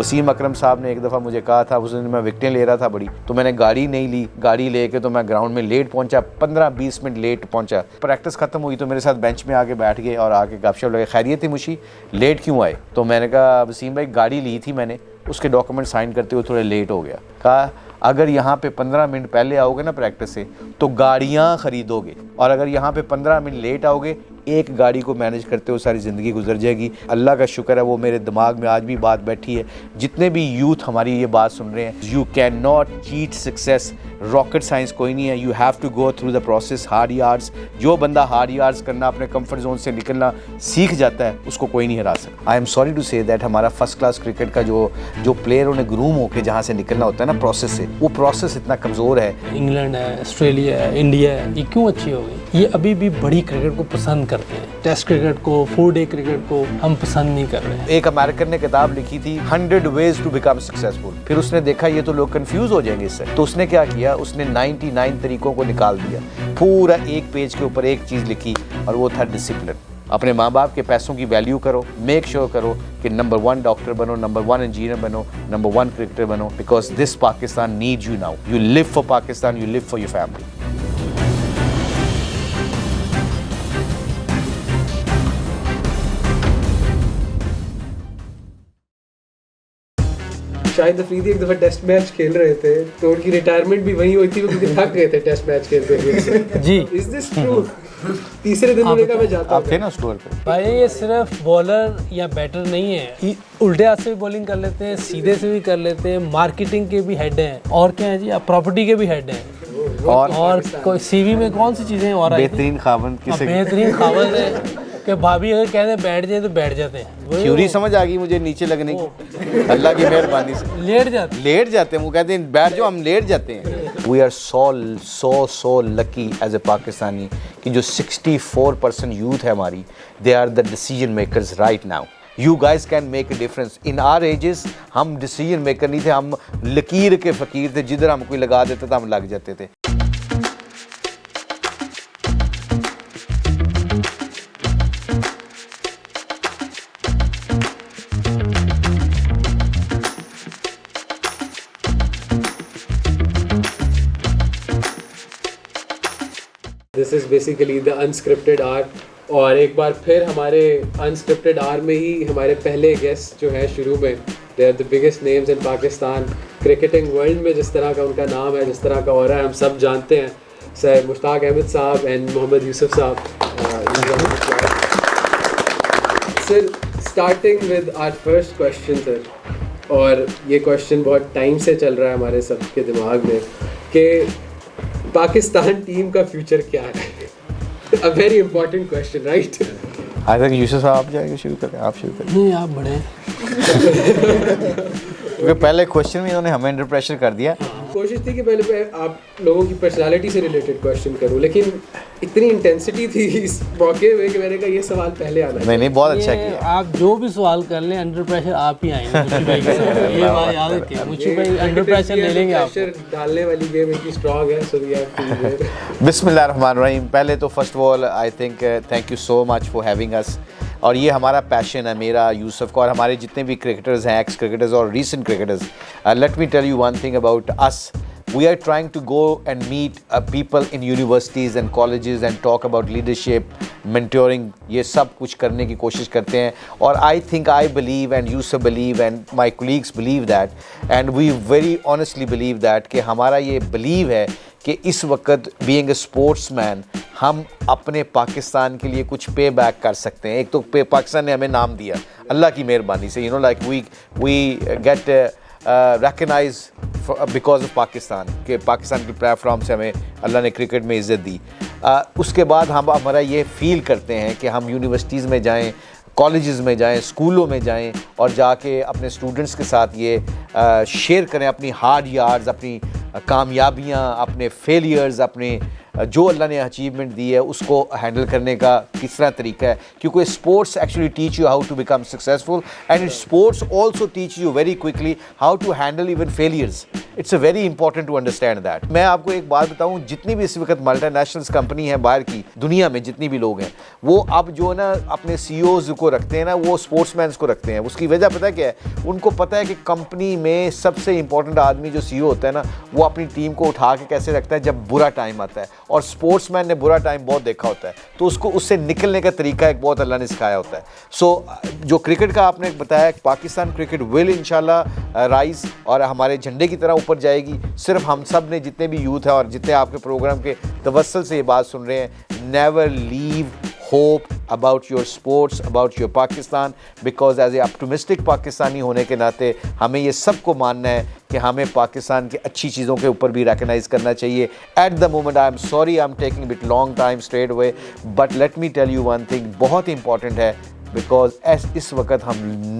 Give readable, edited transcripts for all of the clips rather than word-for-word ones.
वसीम अकरम साहब ने एक दफ़ा मुझे कहा था, उस दिन मैं विकेटें ले रहा था बड़ी, तो मैंने गाड़ी नहीं ली, गाड़ी लेके तो मैं ग्राउंड में लेट पहुंचा, 15-20 मिनट लेट पहुंचा। प्रैक्टिस ख़त्म हुई तो मेरे साथ बेंच में आके बैठ गए और आके गपशप लगे, खैरियत थी मुशी, लेट क्यों आए? तो मैंने कहा वसीम भाई गाड़ी ली थी मैंने, उसके डॉक्यूमेंट साइन करते हुए थोड़े लेट हो गया। कहा अगर यहाँ पे 15 मिनट पहले आओगे ना प्रैक्टिस से तो गाड़ियाँ ख़रीदोगे, और अगर यहाँ पे 15 मिनट लेट आओगे एक गाड़ी को मैनेज करते हो सारी ज़िंदगी गुजर जाएगी। अल्लाह का शुक्र है वो मेरे दिमाग में आज भी बात बैठी है। जितने भी यूथ हमारी ये बात सुन रहे हैं, you can not cheat success, rocket science कोई नहीं है, you have to go through the process, hard yards. जो बंदा हार्ड यार्ड्स करना, अपने कंफर्ट जोन से निकलना सीख जाता है, उसको कोई नहीं हरा सकता। I am sorry to say that हमारा फर्स्ट क्लास क्रिकेट का जो प्लेयरों ने ग्रूम होकर जहाँ से निकलना होता है ना प्रोसेस से, वो प्रोसेस इतना कमज़ोर है। इंग्लैंड है, ऑस्ट्रेलिया है, इंडिया है, ये क्यों अच्छी हो गई? ये अभी भी बड़ी क्रिकेट को पसंद करते हैं, टेस्ट क्रिकेट को, 4 डे क्रिकेट को हम पसंद नहीं कर रहे हैं। एक अमेरिकन ने किताब लिखी थी 100 ways to become successful। फिर उसने देखा ये तो लोग कंफ्यूज हो जाएंगे इससे, तो उसने क्या किया, उसने 99 तरीकों को निकाल दिया, पूरा एक पेज के ऊपर एक चीज़ लिखी और वो था डिसिप्लिन। अपने माँ बाप के पैसों की वैल्यू करो, मेक श्योर करो कि नंबर 1 डॉक्टर बनो, नंबर 1 इंजीनियर बनो, नंबर 1 क्रिकेटर बनो, because this Pakistan needs you now. You live for Pakistan, you live for your family. Shahid Afridi एक दफ़ा टेस्ट मैच खेल रहे थे तो उनकी रिटायरमेंट भी वहीं हुई थी क्योंकि थक गए थे टेस्ट मैच खेलते हुए। जी, इज दिस ट्रू? तीसरे दिन उन्होंने कहा मैं जाता आप थे ना स्टोर पे। भाई ये सिर्फ बॉलर या बैटर नहीं है, उल्टे हाथ से भी बॉलिंग कर लेते हैं, सीधे से भी कर लेते हैं, मार्केटिंग के भी हेड हैं, और क्या है जी, आप प्रॉपर्टी के भी हेड हैं, और कोई सीवी में कौन सी चीज़ें और बेहतरीन खावन किसे? बेहतरीन खावन है कि भाभी अगर कहते बैठ जाए तो बैठ जाते हैं। थ्योरी समझ आ गई मुझे नीचे लगने की, अल्लाह की मेहरबानी से लेट जाते हैं। वो कहते हैं बैठ जाओ, हम लेट जाते हैं। We are so lucky as a Pakistani कि जो 64% यूथ है हमारी, they are the decision makers right now. You guys can make a difference. In our ages हम डिसीजन मेकर नहीं थे, हम लकीर के फ़कीर थे, जिधर हम कोई लगा देते थे हम लग जाते थे। This is basically the unscripted R. और एक बार फिर हमारे अनस्क्रिप्टेड आर में ही हमारे पहले गेस्ट जो है शुरू में, they are the biggest names in Pakistan. Cricketing world में जिस तरह का उनका नाम है, जिस तरह का हो रहा है, हम सब जानते हैं। सर मुश्ताक अहमद साहब एंड मोहम्मद यूसुफ साहब। Sir starting with our first question sir, और ये क्वेश्चन बहुत टाइम से चल रहा है हमारे सबके दिमाग में कि पाकिस्तान टीम का फ्यूचर क्या है? A very important question, right? I think Yusuf साहब आप जाएंगे, शुरू करें, आप शुरू करें। नहीं, आप बड़े क्योंकि पहले क्वेश्चन में इन्होंने हमें अंडर प्रेशर कर दिया। कोशिश थी कि पहले आप लोगों की पर्सनालिटी से रिलेटेड क्वेश्चन करूं, लेकिन इतनी इंटेंसिटी थी इस मौके में कि मैंने कहा ये सवाल पहले आना। नहीं, बहुत अच्छा किया। आप जो भी सवाल कर लें, अंडर प्रेशर आप ही आएंगे मुझे भाई के साथ। ये बात याद रखिए, मुझे भाई अंडर प्रेशर ले लेंगे आप। प्रेशर डालने वाली गेम इतनी स्ट्रांग है, सो वी हैव टू। बिस्मिल्लाहिर्रहमानिर्रहीम। पहले तो first of all I think thank you so much for having us. और ये हमारा पैशन है, मेरा, यूसुफ का, और हमारे जितने भी क्रिकेटर्स हैं, एक्स क्रिकेटर्स और recent cricketers. Let me tell you one thing about us. We are trying to go and meet people in universities and colleges and talk about leadership, mentoring, ये सब कुछ करने की कोशिश करते हैं। और I think I believe and Yusuf believe and my colleagues believe that and we very honestly believe that कि हमारा ये believe है कि इस वक्त being a sportsman हम अपने पाकिस्तान के लिए कुछ पे बैक कर सकते हैं। एक तो पाकिस्तान ने हमें नाम दिया अल्लाह की मेहरबानी से, like we get recognize because of Pakistan के पाकिस्तान के प्लेटफॉर्म से हमें अल्लाह ने क्रिकेट में इज़्ज़त दी। उसके बाद हम हमारा ये फ़ील करते हैं कि हम यूनिवर्सिटीज़ में जाएं, कॉलेजेस में जाएं, स्कूलों में जाएं और जाके अपने स्टूडेंट्स के साथ ये शेयर करें अपनी हार्ड यार्ड्स, अपनी कामयाबियाँ, अपने फेलियर्स, अपने जो अल्लाह ने अचीवमेंट दी है उसको हैंडल करने का किस तरह तरीका है। क्योंकि sports actually teach you how to become successful and sports also teach you very quickly how to handle even failures. It's a very important to understand that. मैं आपको एक बात बताऊं, जितनी भी इस वक्त मल्टीनेशनल्स कंपनी है बाहर की दुनिया में, जितनी भी लोग हैं, वो अब जो है ना अपने सीईओज को रखते हैं ना, वो स्पोर्ट्समैन को रखते हैं। उसकी वजह पता है क्या है? उनको पता है कि कंपनी में सबसे इंपॉर्टेंट आदमी जो सीईओ होता है ना, वो अपनी टीम को उठा के कैसे रखता है जब बुरा टाइम आता है। और स्पोर्ट्समैन ने बुरा टाइम बहुत देखा होता है, तो उसको उससे निकलने का तरीका एक बहुत अल्लाह ने सिखाया होता है। सो जो क्रिकेट का आपने बताया, पाकिस्तान क्रिकेट विल इंशाल्लाह राइज और हमारे झंडे की तरह ऊपर जाएगी। सिर्फ हम सब ने, जितने भी यूथ हैं और जितने आपके प्रोग्राम के तवस्सुल से ये बात सुन रहे हैं, never leave hope about your sports, about your Pakistan, because as a optimistic Pakistani होने के नाते हमें ये सबको मानना है कि हमें पाकिस्तान की अच्छी चीज़ों के ऊपर भी रिकग्नाइज़ करना चाहिए। At the moment I am sorry I am taking bit long time straight away, but let me tell you one thing, बहुत इंपॉर्टेंट है, बिकॉज इस वक्त हम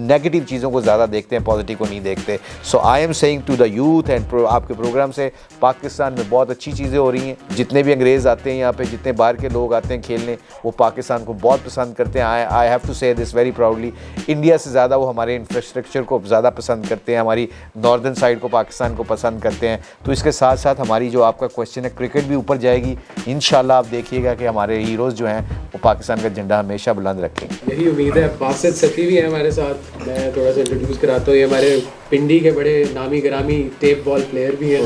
नेगेटिव चीज़ों को ज़्यादा देखते हैं, पॉजिटिव को नहीं देखते। So I am saying to the youth and आपके प्रोग्राम से पाकिस्तान में बहुत अच्छी चीज़ें हो रही हैं। जितने भी अंग्रेज़ आते हैं यहाँ पे, जितने बाहर के लोग आते हैं खेलने, वो पाकिस्तान को बहुत पसंद करते हैं। I have to say this very proudly, India से ज़्यादा वो हमारे इंफ्रास्ट्रक्चर को ज़्यादा पसंद करते हैं, हमारी नॉर्दर्न साइड को, पाकिस्तान को पसंद करते हैं। तो इसके साथ साथ हमारी जो आपका क्वेश्चन है, क्रिकेट भी ऊपर जाएगी इंशाल्लाह। आप देखिएगा कि हमारे हीरोज़ जो हैं वो पाकिस्तान का झंडा हमेशा बुलंद रखेंगे। यही उम्मीद है। बासित सती भी है हमारे साथ, मैं थोड़ा सा इंट्रोड्यूस कराता हूँ। ये हमारे पिंडी के बड़े नामी ग्रामी टेप बॉल प्लेयर भी हैं,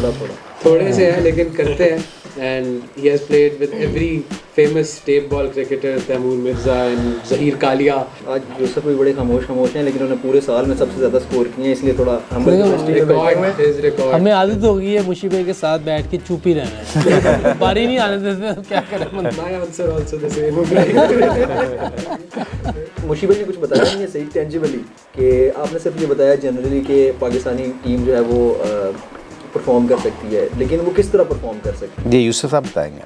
थोड़े से हैं लेकिन करते हैं। And he has played with every famous tape ball cricketer, Taimur Mirza and Zaheer Kalia. आज यूसुफ भी बड़े खामोश हैं, लेकिन उन्होंने पूरे साल में सबसे ज़्यादा स्कोर किए हैं, इसलिए थोड़ा हम रिकॉर्ड हमें आदत हो गई है मुशी भाई के साथ बैठ के चुप ही रहना है। बारी नहीं आने देते, तो क्या करें। My answer also the same. Mushi भाई ने कुछ बताया नहीं है सही टेंजिबली, कि आपने सिर्फ ये बताया जनरली कि पाकिस्तानी टीम जो है वो परफॉर्म कर सकती है, लेकिन वो किस तरह परफॉर्म कर सकती है? ये यूसुफ साहब बताएंगे।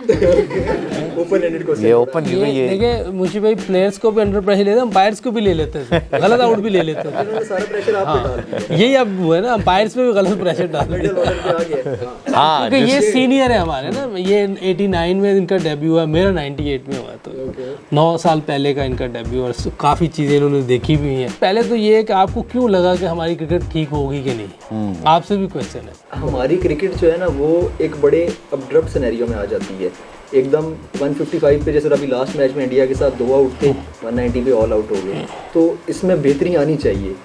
Open ended question. ये ओपन ये देखिए मुशी भाई प्लेयर्स को भी अंडर प्रेशर लेते हैं, अंपायर्स को भी ले लेते थे, गलत आउट भी ले लेते थे। इन्होंने सारा प्रेशर आप पे डाल दिया। यही अब वो है ना, अंपायर्स पे भी गलत प्रेशर डाल दिया, मिडिल ऑर्डर पे आ गया। हाँ, क्योंकि ये सीनियर है हमारे ना। ये 89 में इनका डेब्यू हुआ, मेरा 98 में हुआ, तो 9 साल पहले का इनका डेब्यू, और काफ़ी चीज़ें इन्होंने देखी भी हैं। पहले तो ये है कि आपको क्यों लगा कि हमारी क्रिकेट ठीक होगी कि नहीं, आपसे भी क्वेश्चन है। हमारी क्रिकेट जो है ना वो एक बड़े अब्रप्ट सिनेरियो में आ जाती है, एकदम 155 पे, जैसे अभी लास्ट मैच में इंडिया के साथ 2 आउट थे, 190 पे ऑल आउट हो गए। तो इसमें बेहतरी आनी चाहिए।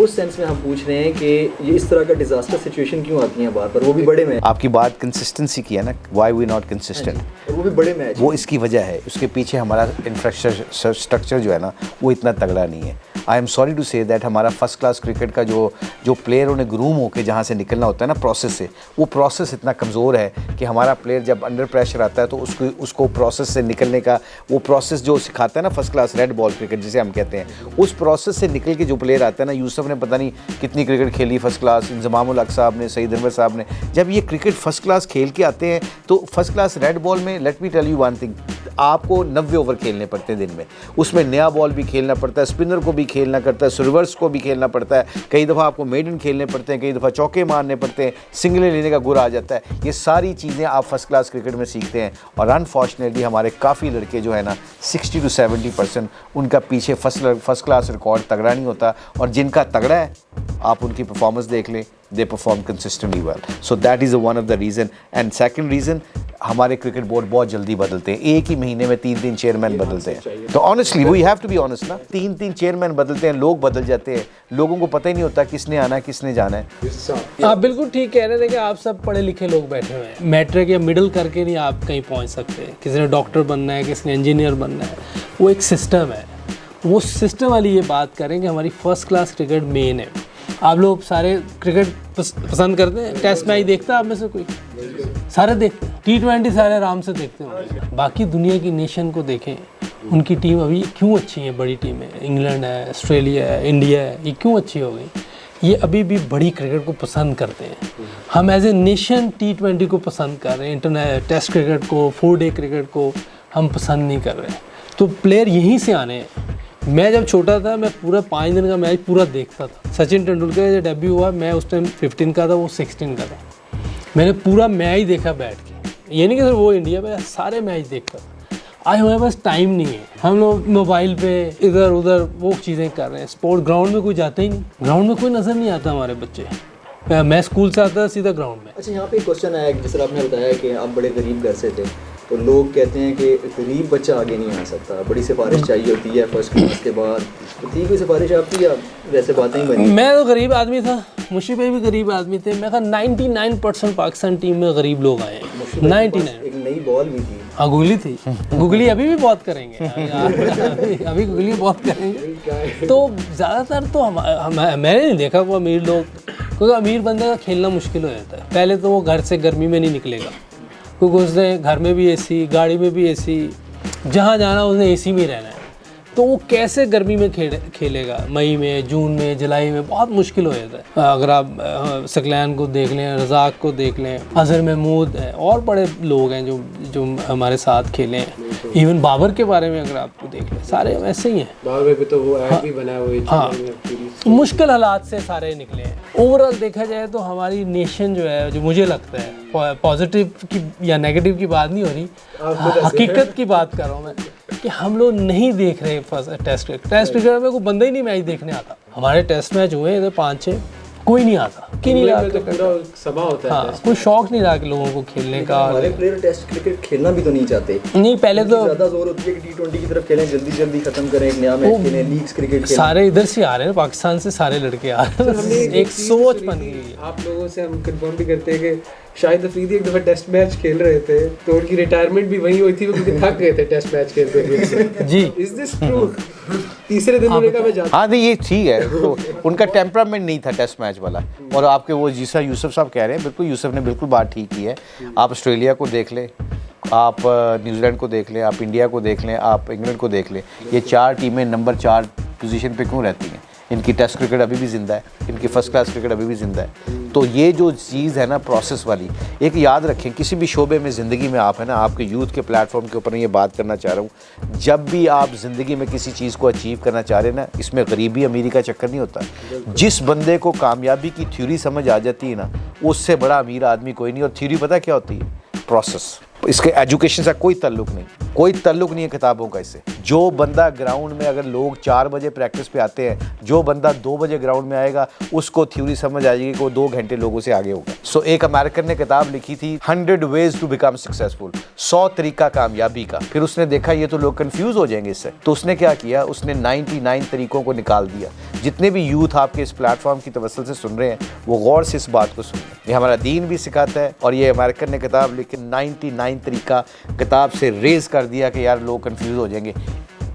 उस सेंस में हम पूछ रहे हैं कि ये इस तरह का डिजास्टर सिचुएशन क्यों आती है बार बार, वो भी बड़े मैच। आपकी बात कंसिस्टेंसी की है ना, व्हाई वी नॉट कंसिस्टेंट, वो भी बड़े मैच। वो इसकी वजह है, उसके पीछे हमारा इंफ्रास्ट्रक्चर जो है ना वो इतना तगड़ा नहीं है। I am sorry to say that हमारा फर्स्ट क्लास क्रिकेट का जो प्लेयर उन्हें ग्रूम होकर जहाँ से निकलना होता है ना प्रोसेस से, वो प्रोसेस इतना कमज़ोर है कि हमारा प्लेयर जब अंडर प्रेशर आता है तो उसको प्रोसेस से निकलने का वो प्रोसेस जो सिखाता है ना first class red ball cricket जिसे हम कहते हैं, उस प्रोसेस से निकल के जो प्लेयर आता है ना, यूसुफ ने पता नहीं कितनी क्रिकेट खेली फर्स्ट क्लास, इंजमामुल हक साहब ने, सईद अनवर साहब ने, जब ये क्रिकेट फर्स्ट क्लास खेल के आते हैं तो फर्स्ट क्लास रेड बॉल में let me tell you one thing, आपको 90 ओवर खेलने पड़ते हैं दिन में, उसमें नया बॉल भी खेलना पड़ता है, स्पिनर को भी खेलना पड़ता है, रिवर्स को भी खेलना पड़ता है, कई दफ़ा आपको मेडन खेलने पड़ते हैं, कई दफ़ा चौके मारने पड़ते हैं, सिंगलें लेने का गुर आ जाता है। ये सारी चीज़ें आप फर्स्ट क्लास क्रिकेट में सीखते हैं। और अनफॉर्चुनेटली हमारे काफ़ी लड़के जो है ना 60 to 70% उनका पीछे फर्स्ट क्लास रिकॉर्ड तगड़ा नहीं होता, और जिनका तगड़ा है आप उनकी परफॉर्मेंस देख लें, they perform consistently well. So that is one of the reason. And second reason, हमारे क्रिकेट बोर्ड बहुत जल्दी बदलते हैं, एक ही महीने में 3-3 चेयरमैन बदलते हैं। तो honestly we have to be honest ना, 3-3 चेयरमैन बदलते हैं, लोग बदल जाते हैं, लोगों को पता ही नहीं होता किसने आना है किसने जाना है। आप बिल्कुल ठीक कह रहे हैं कि आप सब पढ़े लिखे लोग बैठे हुए हैं, मैट्रिक या मिडिल करके नहीं आप कहीं पहुंच सकते। किसी ने डॉक्टर बनना है, किसी ने इंजीनियर बनना है, वो एक सिस्टम है। वो सिस्टम वाली ये बात करें कि हमारी फर्स्ट क्लास क्रिकेट मेन है। आप लोग सारे क्रिकेट पसंद करते हैं? टेस्ट मैच देखता है आप में से कोई? सारे देखते हैं। T20 सारे आराम से देखते हैं। बाकी दुनिया की नेशन को देखें, उनकी टीम अभी क्यों अच्छी है, बड़ी टीम है, इंग्लैंड है, ऑस्ट्रेलिया है, इंडिया है, ये क्यों अच्छी हो गई? ये अभी भी बड़ी क्रिकेट को पसंद करते हैं। हम एज ए नेशन T20 को पसंद कर रहे हैं, इंटरनेशनल टेस्ट क्रिकेट को, 4 डे क्रिकेट को हम पसंद नहीं कर रहे हैं। तो प्लेयर यहीं से आने हैं। मैं जब छोटा था मैं पूरा 5 दिन का मैच पूरा देखता था। सचिन तेंदुलकर जब डेब्यू हुआ, मैं उस टाइम 15 का था, वो 16 का था। मैंने पूरा मैच देखा बैठ के। ये नहीं कि सर वो इंडिया में, सारे मैच देखता था। आज हमारे पास टाइम नहीं है, हम लोग मोबाइल पे इधर उधर वो चीज़ें कर रहे हैं। स्पोर्ट ग्राउंड में कोई जाता ही नहीं, ग्राउंड में कोई नज़र नहीं आता हमारे बच्चे। मैं स्कूल से आता था सीधा ग्राउंड में। अच्छा, यहाँ पे एक क्वेश्चन आया, जिस तरह आपने बताया कि आप बड़े गरीब घर से थे, तो लोग कहते हैं कि गरीब बच्चा आगे नहीं आ सकता, बड़ी सिफारिश चाहिए होती है फर्स्ट क्लास के बाद। तो थी कोई सिफारिश आपकी या वैसे बातें ही बनी? मैं तो गरीब आदमी था, मुशी भाई भी गरीब आदमी थे। मैं कहा 99% पाकिस्तान टीम में गरीब लोग आए हैं। 99। एक नई बॉल भी थी। हाँ, गुगली थी। गुगली अभी भी बहुत करेंगे। अभी गुगली बहुत करेंगे। तो ज़्यादातर तो मैंने नहीं देखा वो अमीर लोग, क्योंकि अमीर बंदे का खेलना मुश्किल हो जाता है। पहले तो वो घर से गर्मी में नहीं निकलेगा, क्योंकि उसने घर में भी एसी, गाड़ी में भी एसी, जहाँ जाना उसने एसी में ही रहना है। तो वो कैसे गर्मी में खेलेगा? मई में, जून में, जुलाई में बहुत मुश्किल हो जाता है। अगर आप सकलैन को देख लें, रज़ाक को देख लें, अज़हर महमूद हैं, और बड़े लोग हैं जो हमारे साथ खेले हैं। इवन बाबर के बारे में अगर आपको देख लें, सारे वैसे ही हैं। बाबर भी तो वो ऐप भी बना हुआ है। हाँ, मुश्किल हालात से सारे निकले हैं। ओवरऑल देखा जाए तो हमारी नेशन जो है, जो मुझे लगता है, पॉजिटिव की या नेगेटिव की बात नहीं हो रही, हकीकत की बात कर रहा हूँ मैं, कि हम लोग नहीं देख रहे टेस्ट क्रिकेट में कोई बंदा ही नहीं मैच देखने आता। हमारे टेस्ट मैच हुए इधर 5-6, कोई नहीं आता, कि नहीं रहा, तो पूरा समा होता है। हाँ, कोई शौक नहीं रहा कि लोगों को खेलने का। हमारे प्लेयर टेस्ट क्रिकेट खेलना भी तो नहीं चाहते। नहीं, पहले तो ज़्यादा जोर होती है कि T20 की तरफ खेलें, जल्दी जल्दी खत्म करें, एक नया मैच खेलें, लीग्स क्रिकेट खेलें। सारे इधर से आ रहे हैं, पाकिस्तान से सारे लड़के आ रहे हैं। एक सोच बन गई है। आप लोगों से हम कंफर्म भी करते हैं कि शाहिद अफरीदी एक दफ़ा टेस्ट मैच खेल रहे थे, तो उनकी रिटायरमेंट भी वहीं हुई थी, वो क्योंकि थक गए थे टेस्ट मैच खेलते हुए। जी, इज दिस ट्रू? तीसरे दिन उन्होंने कहा मैं जाता। हाँ, नहीं ये ठीक है। तो उनका टेम्परामेंट नहीं था टेस्ट मैच वाला। और आपके वो जिसा यूसुफ साहब कह रहे हैं, बिल्कुल यूसुफ ने बिल्कुल बात ठीक की है। आप ऑस्ट्रेलिया को देख लें, आप न्यूजीलैंड को देख लें, आप इंडिया को देख लें, आप इंग्लैंड को देख लें, ये 4 टीमें नंबर 4 पोजीशन पे क्यों रहती हैं? इनकी टेस्ट क्रिकेट अभी भी ज़िंदा है, इनकी फर्स्ट क्लास क्रिकेट अभी भी ज़िंदा है। तो ये जो चीज़ है ना, प्रोसेस वाली, एक याद रखें, किसी भी शोबे में ज़िंदगी में आप है ना, आपके यूथ के प्लेटफॉर्म के ऊपर ये बात करना चाह रहा हूँ, जब भी आप ज़िंदगी में किसी चीज़ को अचीव करना चाह रहे हैं ना, इसमें गरीबी अमीरी का चक्कर नहीं होता। जिस बंदे को कामयाबी की थ्योरी समझ आ जाती है ना, उससे बड़ा अमीर आदमी कोई नहीं। और थ्योरी पता क्या होती है? प्रोसेस। इसके एजुकेशन से कोई ताल्लुक नहीं, कोई ताल्लुक नहीं है किताबों का इससे। जो बंदा ग्राउंड में, अगर लोग 4 बजे प्रैक्टिस पे आते हैं, जो बंदा 2 बजे ग्राउंड में आएगा, उसको थ्योरी समझ आ जाएगी कि वो 2 घंटे लोगों से आगे होगा। सो एक अमेरिकन ने किताब लिखी थी 100 ways to become successful, 100 तरीका कामयाबी का। फिर उसने देखा ये तो लोग कंफ्यूज हो जाएंगे इससे, तो उसने क्या किया, उसने 99 तरीकों को निकाल दिया। जितने भी यूथ आपके इस प्लेटफॉर्म की तवज्जो से सुन रहे हैं, वो गौर से इस बात को सुन रहे हैं। ये हमारा दीन भी सिखाता है, और ये अमेरिकन ने किताब लिख के 99 तरीका किताब से रेज कर दिया कि यार लोग कंफ्यूज हो जाएंगे।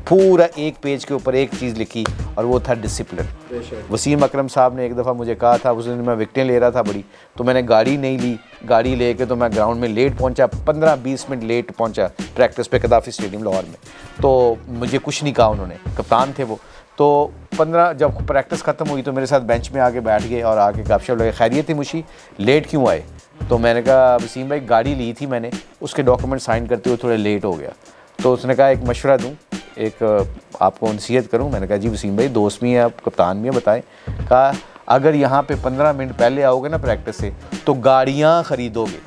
पूरा एक पेज के ऊपर एक चीज़ लिखी, और वो था डिसिप्लिन। वसीम अकरम साहब ने एक दफ़ा मुझे कहा था, उस दिन मैं विकेटें ले रहा था बड़ी, तो मैंने गाड़ी नहीं ली, गाड़ी लेके तो मैं ग्राउंड में लेट पहुंचा, 15-20 मिनट लेट पहुंचा प्रैक्टिस पे कदाफी स्टेडियम लाहौर में। तो मुझे कुछ नहीं कहा उन्होंने, कप्तान थे वो। तो 15 जब प्रैक्टिस ख़त्म हुई तो मेरे साथ बेंच में आके बैठ गए और आके गपशप लगे, खैरियत थी मुशी, लेट क्यों आए? तो मैंने कहा वसीम भाई गाड़ी ली थी मैंने, उसके डॉक्यूमेंट साइन करते हुए थोड़े लेट हो गया। तो उसने कहा एक मशवरा दूं, एक आपको नसीहत करूं। मैंने कहा जी वसीम भाई, दोस्त भी हैं आप, कप्तान भी हैं, बताएं। कहा अगर यहाँ पे 15 मिनट पहले आओगे ना प्रैक्टिस से, तो गाड़ियाँ ख़रीदोगे,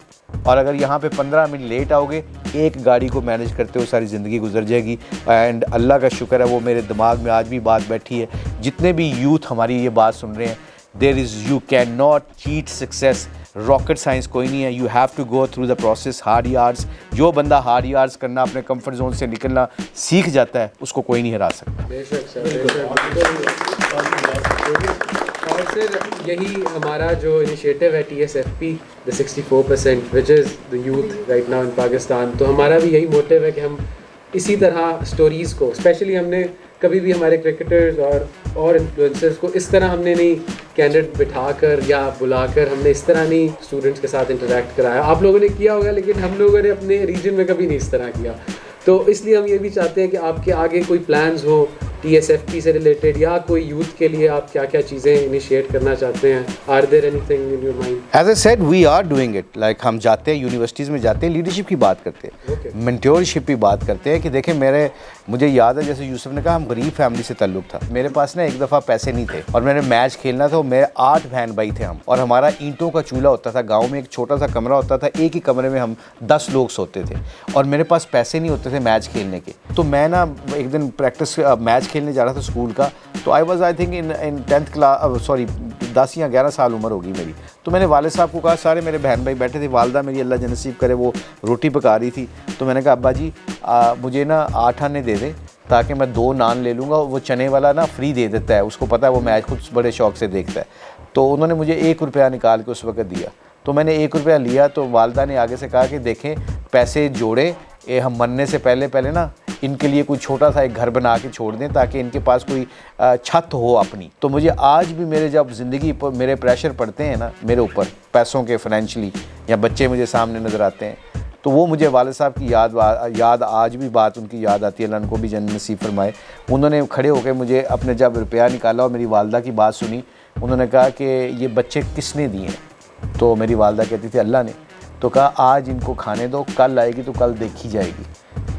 और अगर यहाँ पे 15 मिनट लेट आओगे, एक गाड़ी को मैनेज करते हो सारी ज़िंदगी गुजर जाएगी। एंड अल्लाह का शुक्र है वो मेरे दिमाग में आज भी बात बैठी है। जितने भी यूथ हमारी ये बात सुन रहे हैं, there is, you can not cheat success. Rocket science कोई नहीं है, you have to go through the process, hard yards. जो बंदा हार्ड यार्ड्स करना, अपने कंफर्ट जोन से निकलना सीख जाता है, उसको कोई नहीं हरा सकता। बेशक सर, और फिर यही हमारा जो इनिशिएटिव है TSFP, the 64%, which is the youth right now in Pakistan. तो हमारा भी यही मोटिव है कि हम इसी तरह स्टोरीज़ को, स्पेशली हमने कभी भी हमारे क्रिकेटर्स और इन्फ्लुएंसर्स को इस तरह हमने नहीं कैंडिडेट बिठाकर या बुलाकर, हमने इस तरह नहीं स्टूडेंट्स के साथ इंटरेक्ट कराया। आप लोगों ने किया होगा, लेकिन हम लोगों ने अपने रीजन में कभी नहीं इस तरह किया। तो इसलिए हम ये भी चाहते हैं कि आपके आगे कोई प्लान्स हो TSFP से रिलेटेड, या कोई यूथ के लिए आप क्या क्या चीज़ें इनिशिएट करना चाहते हैं? Are there anything in your mind? As I said, we are doing it. Like हम जाते हैं यूनिवर्सिटीज़ में, जाते हैं, लीडरशिप की बात करते हैं, मेंटोरशिप की बात करते हैं। कि देखें, मुझे याद है, जैसे यूसुफ ने कहा, हम गरीब फैमिली से ताल्लुक़ था। मेरे पास ना एक दफ़ा पैसे नहीं थे और मैंने मैच खेलना था। मेरे 8 बहन भाई थे हम, और हमारा ईंटों का चूल्हा होता था गाँव में, एक छोटा सा कमरा होता था, एक ही कमरे में हम 10 लोग सोते थे, और मेरे पास पैसे नहीं होते थे मैच खेलने के। तो मैं ना एक दिन मैच खेलने जा रहा था स्कूल का, तो I was I think in 10th class, sorry 10 या 11 साल उम्र होगी मेरी। तो मैंने वाले साहब को कहा, सारे मेरे बहन भाई बैठे थे, वालदा मेरी अल्लाह जनसीब करे वो रोटी पका रही थी, तो मैंने कहा अब्बा जी मुझे ना 8 आने दे दें ताकि मैं 2 नान ले लूँगा, वो चने वाला ना फ्री दे देता है, उसको पता है वो मैच खुद बड़े शौक़ से देखता है। तो उन्होंने मुझे 1 रुपया निकाल के उस वक्त दिया, तो मैंने 1 रुपया लिया, तो वालदा ने आगे से कहा कि देखें पैसे जोड़े, हम मरने से पहले ना इनके लिए कोई छोटा सा एक घर बना के छोड़ दें ताकि इनके पास कोई छत हो अपनी। तो मुझे आज भी मेरे जब ज़िंदगी पर मेरे प्रेशर पड़ते हैं ना मेरे ऊपर पैसों के फाइनेंशियली, या बच्चे मुझे सामने नज़र आते हैं, तो वो मुझे वाले साहब की याद आज भी बात उनकी याद आती है, अल्लाह उनको भी जन्नत नसीब फरमाए। उन्होंने खड़े होकर मुझे अपने जब रुपया निकाला और मेरी वालदा की बात सुनी, उन्होंने कहा कि ये बच्चे किसने दिए हैं, तो मेरी वालदा कहती थी अल्लाह ने। तो कहा आज इनको खाने दो, कल आएगी तो कल देखी जाएगी,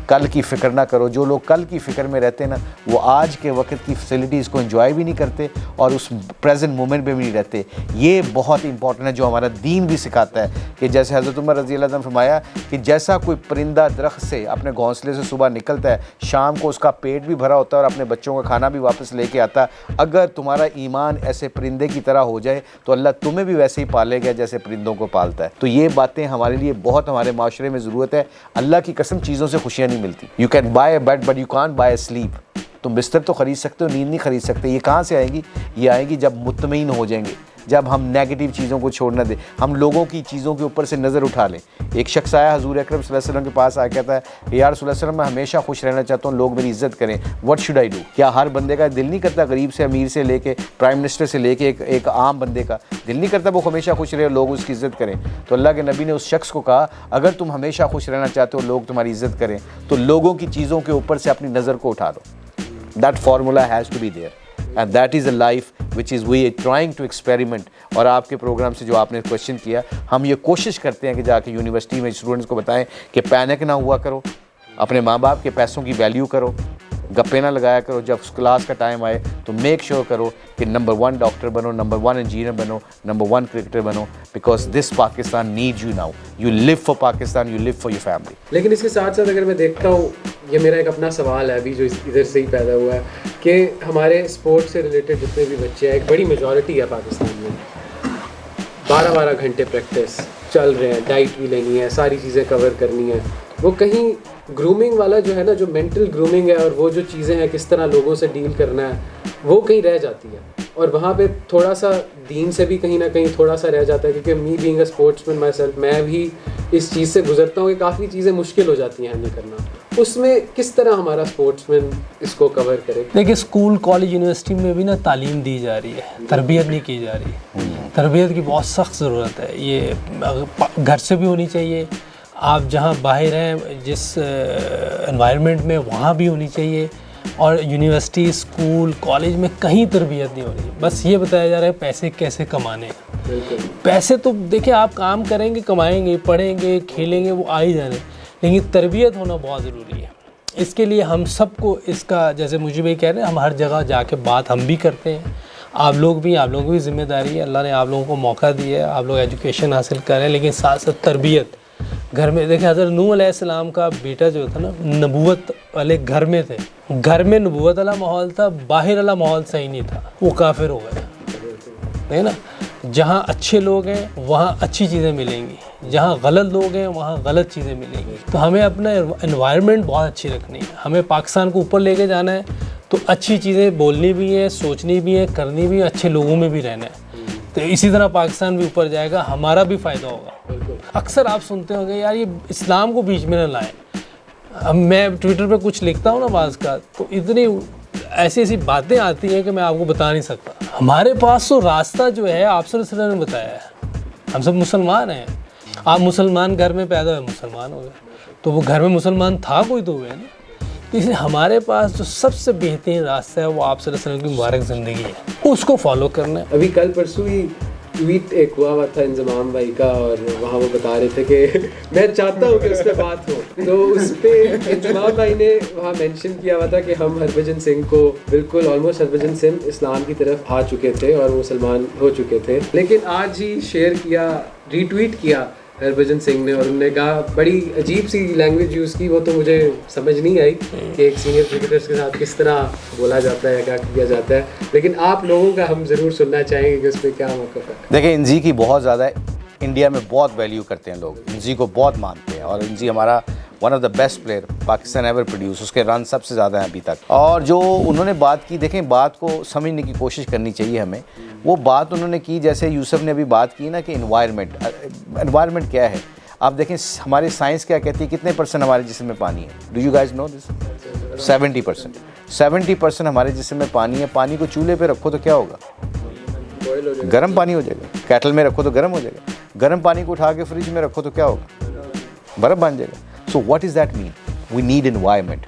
कल की फ़िक्र ना करो। जो लोग कल की फ़िक्र में रहते हैं ना, वो आज के वक्त की फैसिलिटीज़ को एंजॉय भी नहीं करते और उस प्रेजेंट मोमेंट पे भी नहीं रहते। ये बहुत इंपॉर्टेंट है जो हमारा दीन भी सिखाता है कि जैसे हज़रत उमर रज़ी अल्लाह ने फरमाया कि जैसा कोई परिंदा दरख्त से अपने घोंसले से सुबह निकलता है, शाम को उसका पेट भी भरा होता है और अपने बच्चों का खाना भी वापस लेके आता है, अगर तुम्हारा ईमान ऐसे परिंदे की तरह हो जाए तो अल्लाह तुम्हें भी वैसे ही पालेगा जैसे परिंदों को पालता है। तो ये बातें हमारे लिए बहुत हमारे माशरे में ज़रूरत है। अल्लाह की कसम चीज़ों से खुशियाँ नहीं मिलती। You can buy a bed but you can't buy a slip. तुम बिस्तर तो ख़रीद सकते हो, नींद नहीं ख़रीद सकते। ये कहाँ से आएगी? ये आएगी जब मुतमईन हो जाएंगे, जब हम नेगेटिव चीज़ों को छोड़ना दें, हम लोगों की चीज़ों के ऊपर से नज़र उठा लें। एक शख्स आया हज़ूर अकरम सल्लल्लाहु अलैहि वसल्लम के पास आया, कहता है यार रसूल सल्लल्लाहु अलैहि वसल्लम मैं हमेशा खुश रहना चाहता हूँ, लोग मेरी इज़्ज़त करें, व्हाट शुड आई डू? क्या हर बंदे का दिल नहीं करता, गरीब से अमीर से लेके प्राइम मिनिस्टर से लेके एक आम बंदे का दिल नहीं करता वो हमेशा खुश रहे, लोग उसकी इज़्ज़त करें? तो अल्लाह के नबी ने उस शख्स को कहा अगर तुम हमेशा खुश रहना चाहते हो, लोग तुम्हारी इज़्ज़त करें, तो लोगों की चीज़ों के ऊपर से अपनी नज़र को उठा दो। That formula has to be there and that is a life which is we are trying to experiment। और आपके प्रोग्राम से जो आपने क्वेश्चन किया, हम ये कोशिश करते हैं कि जाके यूनिवर्सिटी में स्टूडेंट्स को बताएं कि पैनिक ना हुआ करो, अपने माँ बाप के पैसों की वैल्यू करो, गप्पे ना लगाया करो, जब क्लास का टाइम आए तो मेक श्योर करो कि नंबर 1 डॉक्टर बनो, नंबर 1 इंजीनियर बनो, नंबर 1 क्रिकेटर बनो, because this Pakistan needs you now. You live for Pakistan, you live for your family. लेकिन इसके साथ साथ अगर मैं देखता हूँ, ये मेरा एक अपना सवाल है अभी जो इधर से ही पैदा हुआ है कि हमारे स्पोर्ट्स से रिलेटेड जितने भी बच्चे हैं, एक बड़ी मेजॉरिटी है पाकिस्तान में, 12-12 घंटे प्रैक्टिस चल रहे हैं, डाइट भी लेनी है, सारी चीज़ें कवर करनी है, वो कहीं ग्रूमिंग वाला जो है ना, जो मेंटल ग्रूमिंग है और वो जो चीज़ें हैं किस तरह लोगों से डील करना है, वो कहीं रह जाती है। और वहाँ पे थोड़ा सा दीन से भी कहीं ना कहीं थोड़ा सा रह जाता है, क्योंकि me being a sportsman my self, मैं भी इस चीज़ से गुजरता हूँ कि काफ़ी चीज़ें मुश्किल हो जाती हैं हैंडल करना। उसमें किस तरह हमारा स्पोर्ट्समैन इसको कवर करे? देखिए स्कूल कॉलेज यूनिवर्सिटी में भी ना तालीम दी जा रही है, तरबियत नहीं की जा रही। तरबियत की बहुत सख्त ज़रूरत है, ये घर से भी होनी चाहिए, आप जहाँ बाहर हैं जिस एनवायरनमेंट में वहाँ भी होनी चाहिए, और यूनिवर्सिटी स्कूल कॉलेज में कहीं तरबियत नहीं हो रही। बस ये बताया जा रहा है पैसे कैसे कमाने हैं। पैसे तो देखिए आप काम करेंगे, कमाएंगे, पढ़ेंगे, खेलेंगे, वो आ ही जाने, लेकिन तरबियत होना बहुत ज़रूरी है। इसके लिए हम सबको इसका, जैसे मुझे भी कह रहे हैं, हम हर जगह जाके बात हम भी करते हैं, आप लोगों की भी जिम्मेदारी है। अल्लाह ने आप लोगों को मौका दिया है, आप लोग एजुकेशन हासिल करें, लेकिन साथ साथ तरबियत घर में। देखिए हज़रत नूह अलैहिस्सलाम का बेटा जो था ना, नबूवत वाले घर में थे, घर में नबूवत वाला माहौल था, बाहर वाला माहौल सही नहीं था, वो काफिर हो गया, है ना। जहाँ अच्छे लोग हैं वहाँ अच्छी चीज़ें मिलेंगी, जहाँ गलत लोग हैं वहाँ गलत चीज़ें मिलेंगी। तो हमें अपना एनवायरनमेंट बहुत अच्छी रखनी है, हमें पाकिस्तान को ऊपर लेके जाना है, तो अच्छी चीज़ें बोलनी भी है, सोचनी भी है, करनी भी है, अच्छे लोगों में भी रहना है। तो इसी तरह पाकिस्तान भी ऊपर जाएगा, हमारा भी फ़ायदा होगा। अक्सर आप सुनते होंगे यार ये इस्लाम को बीच में न लाएं। अब मैं ट्विटर पे कुछ लिखता हूँ ना बाज़ का, तो इतनी ऐसी ऐसी बातें आती हैं कि मैं आपको बता नहीं सकता। हमारे पास तो रास्ता जो है आप सल्लल्लाहु अलैहि वसल्लम ने बताया है, हम सब मुसलमान हैं। आप मुसलमान घर में पैदा हुए, मुसलमान हो गए, तो वो घर में मुसलमान था कोई तो हुए ना। इसलिए हमारे पास जो सबसे बेहतरीन रास्ता है वो आप सल्लल्लाहु अलैहि वसल्लम की मुबारक ज़िंदगी है, उसको फॉलो करना है। अभी कल परसों ही ट्वीट एक हुआ था इंजमाम भाई का, और वहाँ वो बता रहे थे कि मैं चाहता हूँ कि उस पर बात हो, तो उस पर इंजमाम भाई ने वहाँ मेंशन किया हुआ था कि हम हरभजन सिंह को बिल्कुल ऑलमोस्ट हरभजन सिंह इस्लाम की तरफ आ चुके थे और मुसलमान हो चुके थे, लेकिन आज ही शेयर किया, रीट्वीट किया हरभजन सिंह ने, और उन्होंने कहा बड़ी अजीब सी लैंग्वेज यूज़ की, वो तो मुझे समझ नहीं आई कि एक सीनियर क्रिकेटर्स के साथ किस तरह बोला जाता है, क्या किया जाता है, लेकिन आप लोगों का हम ज़रूर सुनना चाहेंगे कि उस पर क्या मौक़िफ़ है। देखिए, इंजी की बहुत ज़्यादा इंडिया में बहुत वैल्यू करते हैं लोग, इंजी को बहुत मानते हैं, और इंजी हमारा one of the best player Pakistan ever produce, उसके रन सबसे ज़्यादा हैं अभी तक। और जो उन्होंने बात की, देखें बात को समझने की कोशिश करनी चाहिए हमें। वो बात उन्होंने की, जैसे यूसुफ ने अभी बात की ना कि एनवायरनमेंट क्या है। आप देखें हमारी साइंस क्या कहती है, कितने % हमारे जिस्म में पानी है? Do you guys know this? 70% हमारे जिस्म में पानी है। पानी को चूल्हे पे रखो तो क्या होगा? गर्म पानी हो जाएगा। केटल में रखो तो गर्म हो जाएगा। गर्म पानी को उठा के फ्रिज में रखो तो क्या होगा? बर्फ़ बन जाएगा। So what is that mean? We need environment.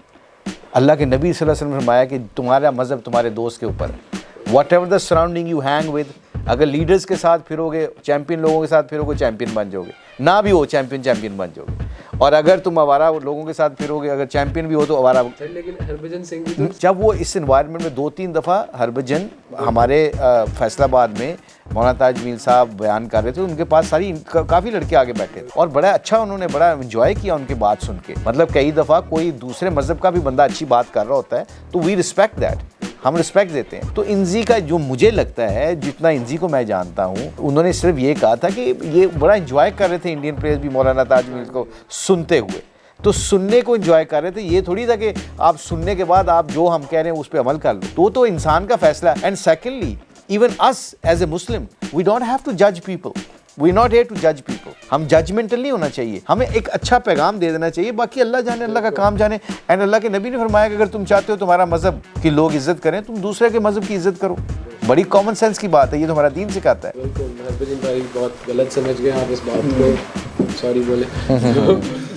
Allah के नबी सल्लल्लाहु अलैहि वसल्लम ने फरमाया कि तुम्हारा मज़हब तुम्हारे दोस्त के ऊपर है। What ever the surrounding you hang with, अगर लीडर्स के साथ फिरोगे, चैम्पियन लोगों के साथ फिरोगे, चैम्पियन बन जाओगे। ना भी हो चैम्पियन बन जाओगे। और अगर तुम आवारा लोगों के साथ फिरोगे, अगर चैम्पियन भी हो तो आवारा। लेकिन हरभजन सिंह भी जब वो इस एनवायरनमेंट में 2-3 दफ़ा हरभजन हमारे फैसलाबाद में मौलाना ताज मील साहब बयान कर रहे थे, उनके पास काफ़ी लड़के आगे बैठे थे और बड़ा अच्छा उन्होंने बड़ा एंजॉय किया उनकी बात सुन के। मतलब कई दफ़ा कोई दूसरे मज़हब का भी बंदा अच्छी बात कर रहा होता है तो वी रिस्पेक्ट दैट, हम रिस्पेक्ट देते हैं। तो इंजी का जो मुझे लगता है, जितना इंजी को मैं जानता हूँ, उन्होंने सिर्फ ये कहा था कि ये बड़ा एंजॉय कर रहे थे इंडियन प्लेयर्स भी मौलाना ताज मील को सुनते हुए। तो सुनने को एंजॉय कर रहे थे, ये थोड़ी था कि आप सुनने के बाद आप जो हम कह रहे हैं उस पर अमल कर लो। तो इंसान का फैसला है। And secondly, even us as a Muslim, we don't have to जज people, we not here to जज पीपल। हम जजमेंटल नहीं होना चाहिए, हमें एक अच्छा पैगाम दे देना चाहिए। बाकी अल्लाह जाने, अल्लाह का काम जाने। एंड अल्लाह के नबी ने फरमाया कि अगर तुम चाहते हो तुम्हारा मज़हब की लोग इज्जत करें, तुम दूसरे के मज़हब की इज्जत करो। बड़ी कॉमन सेंस की बात है, ये तो हमारा दीन सिखाता है। बिल्कुल, हरभजन भाई बहुत गलत समझ गए आप इस बात को, सॉरी बोले।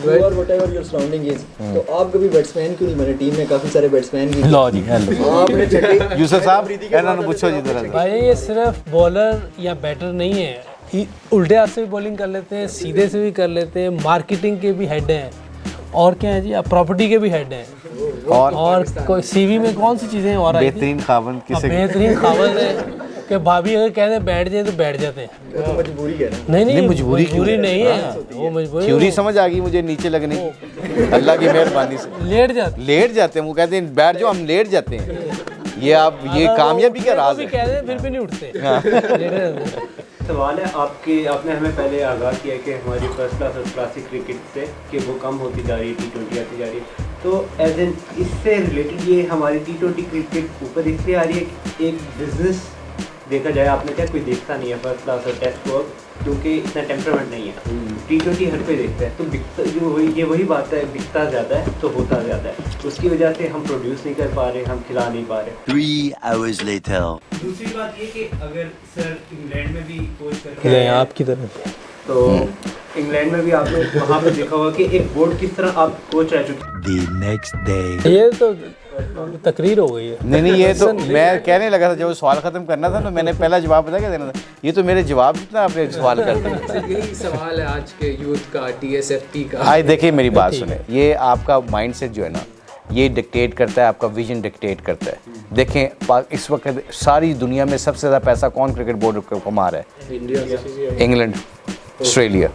और व्हाटएवर योर सराउंडिंग इज, तो आप कभी बैट्समैन क्यों नहीं बने? टीम में काफी सारे बैट्समैन भी। लो जी, हेलो आपने छठे यूसुफ साहब, इन्होंने पूछो जी जरा। भाई ये सिर्फ बॉलर या बैटर नहीं है, उल्टे हाथ से भी बॉलिंग कर लेते हैं, सीधे से भी कर लेते हैं, मार्केटिंग के भी हेड हैं, और क्या है जी, आप प्रॉपर्टी के भी हेड हैं, और कोई सीवी में कौन सी चीज़ें और आई थी? बेहतरीन खावन किसे? बेहतरीन खावन है कि भाभी अगर कहते बैठ जाए तो बैठ जाते हैं। वो तो मजबूरी है ना। नहीं मजबूरी नहीं है, वो मजबूरी। थ्योरी समझ आ गई मुझे नीचे लगने की, अल्लाह की मेहरबानी से। लेट जाते हैं, वो कहते हैं बैठ जाओ, हम लेट जाते हैं। ये आप ये कामयाबी का राज है। कहते हैं फिर भी नहीं उठते। सवाल है आपने हमें पहले आगाह किया कि हमारी फर्स्ट क्लास और क्लासिक क्रिकेट से कि वो कम होती जा रही है, T20 आती जा रही है। तो एज एन इससे रिलेटेड ये हमारी T20 क्रिकेट ऊपर इसलिए आ रही है कि एक बिजनेस देखा जाए, आपने क्या कोई देखता नहीं है फर्स्ट क्लास और टेस्ट को, क्योंकि इतना टेम्परामेंट नहीं है। T20 हर कोई देखता है, तो बिकता ये वही बात है, बिकता ज़्यादा है तो होता ज़्यादा है। उसकी वजह से हम प्रोड्यूस नहीं कर पा रहे, हम खिला नहीं पा रहे। 3 hours later. दूसरी बात ये कि अगर सर इंग्लैंड में भी कोच करके आपकी तरफ, तो इंग्लैंड में भी आपने वहाँ पे देखा होगा कि एक बोर्ड किस तरह आप कोच रह चुके। The next day. ये तो तकरीर हो गई है। नहीं, ये तो मैं कहने लगा था जब सवाल ख़त्म करना था तो मैंने पहला जवाब पता क्या देना था, ये तो मेरे जवाब जितना आपने सवाल कर दिया। यही सवाल है आज के यूथ का, TSFT का। आज देखिए मेरी बात सुने, ये आपका माइंडसेट जो है ना, ये डिक्टेट करता है, आपका विजन डिक्टेट करता है। देखें इस वक्त सारी दुनिया में सबसे ज़्यादा पैसा कौन क्रिकेट बोर्ड को कमा रहा है? इंडिया, इंग्लैंड, ऑस्ट्रेलिया,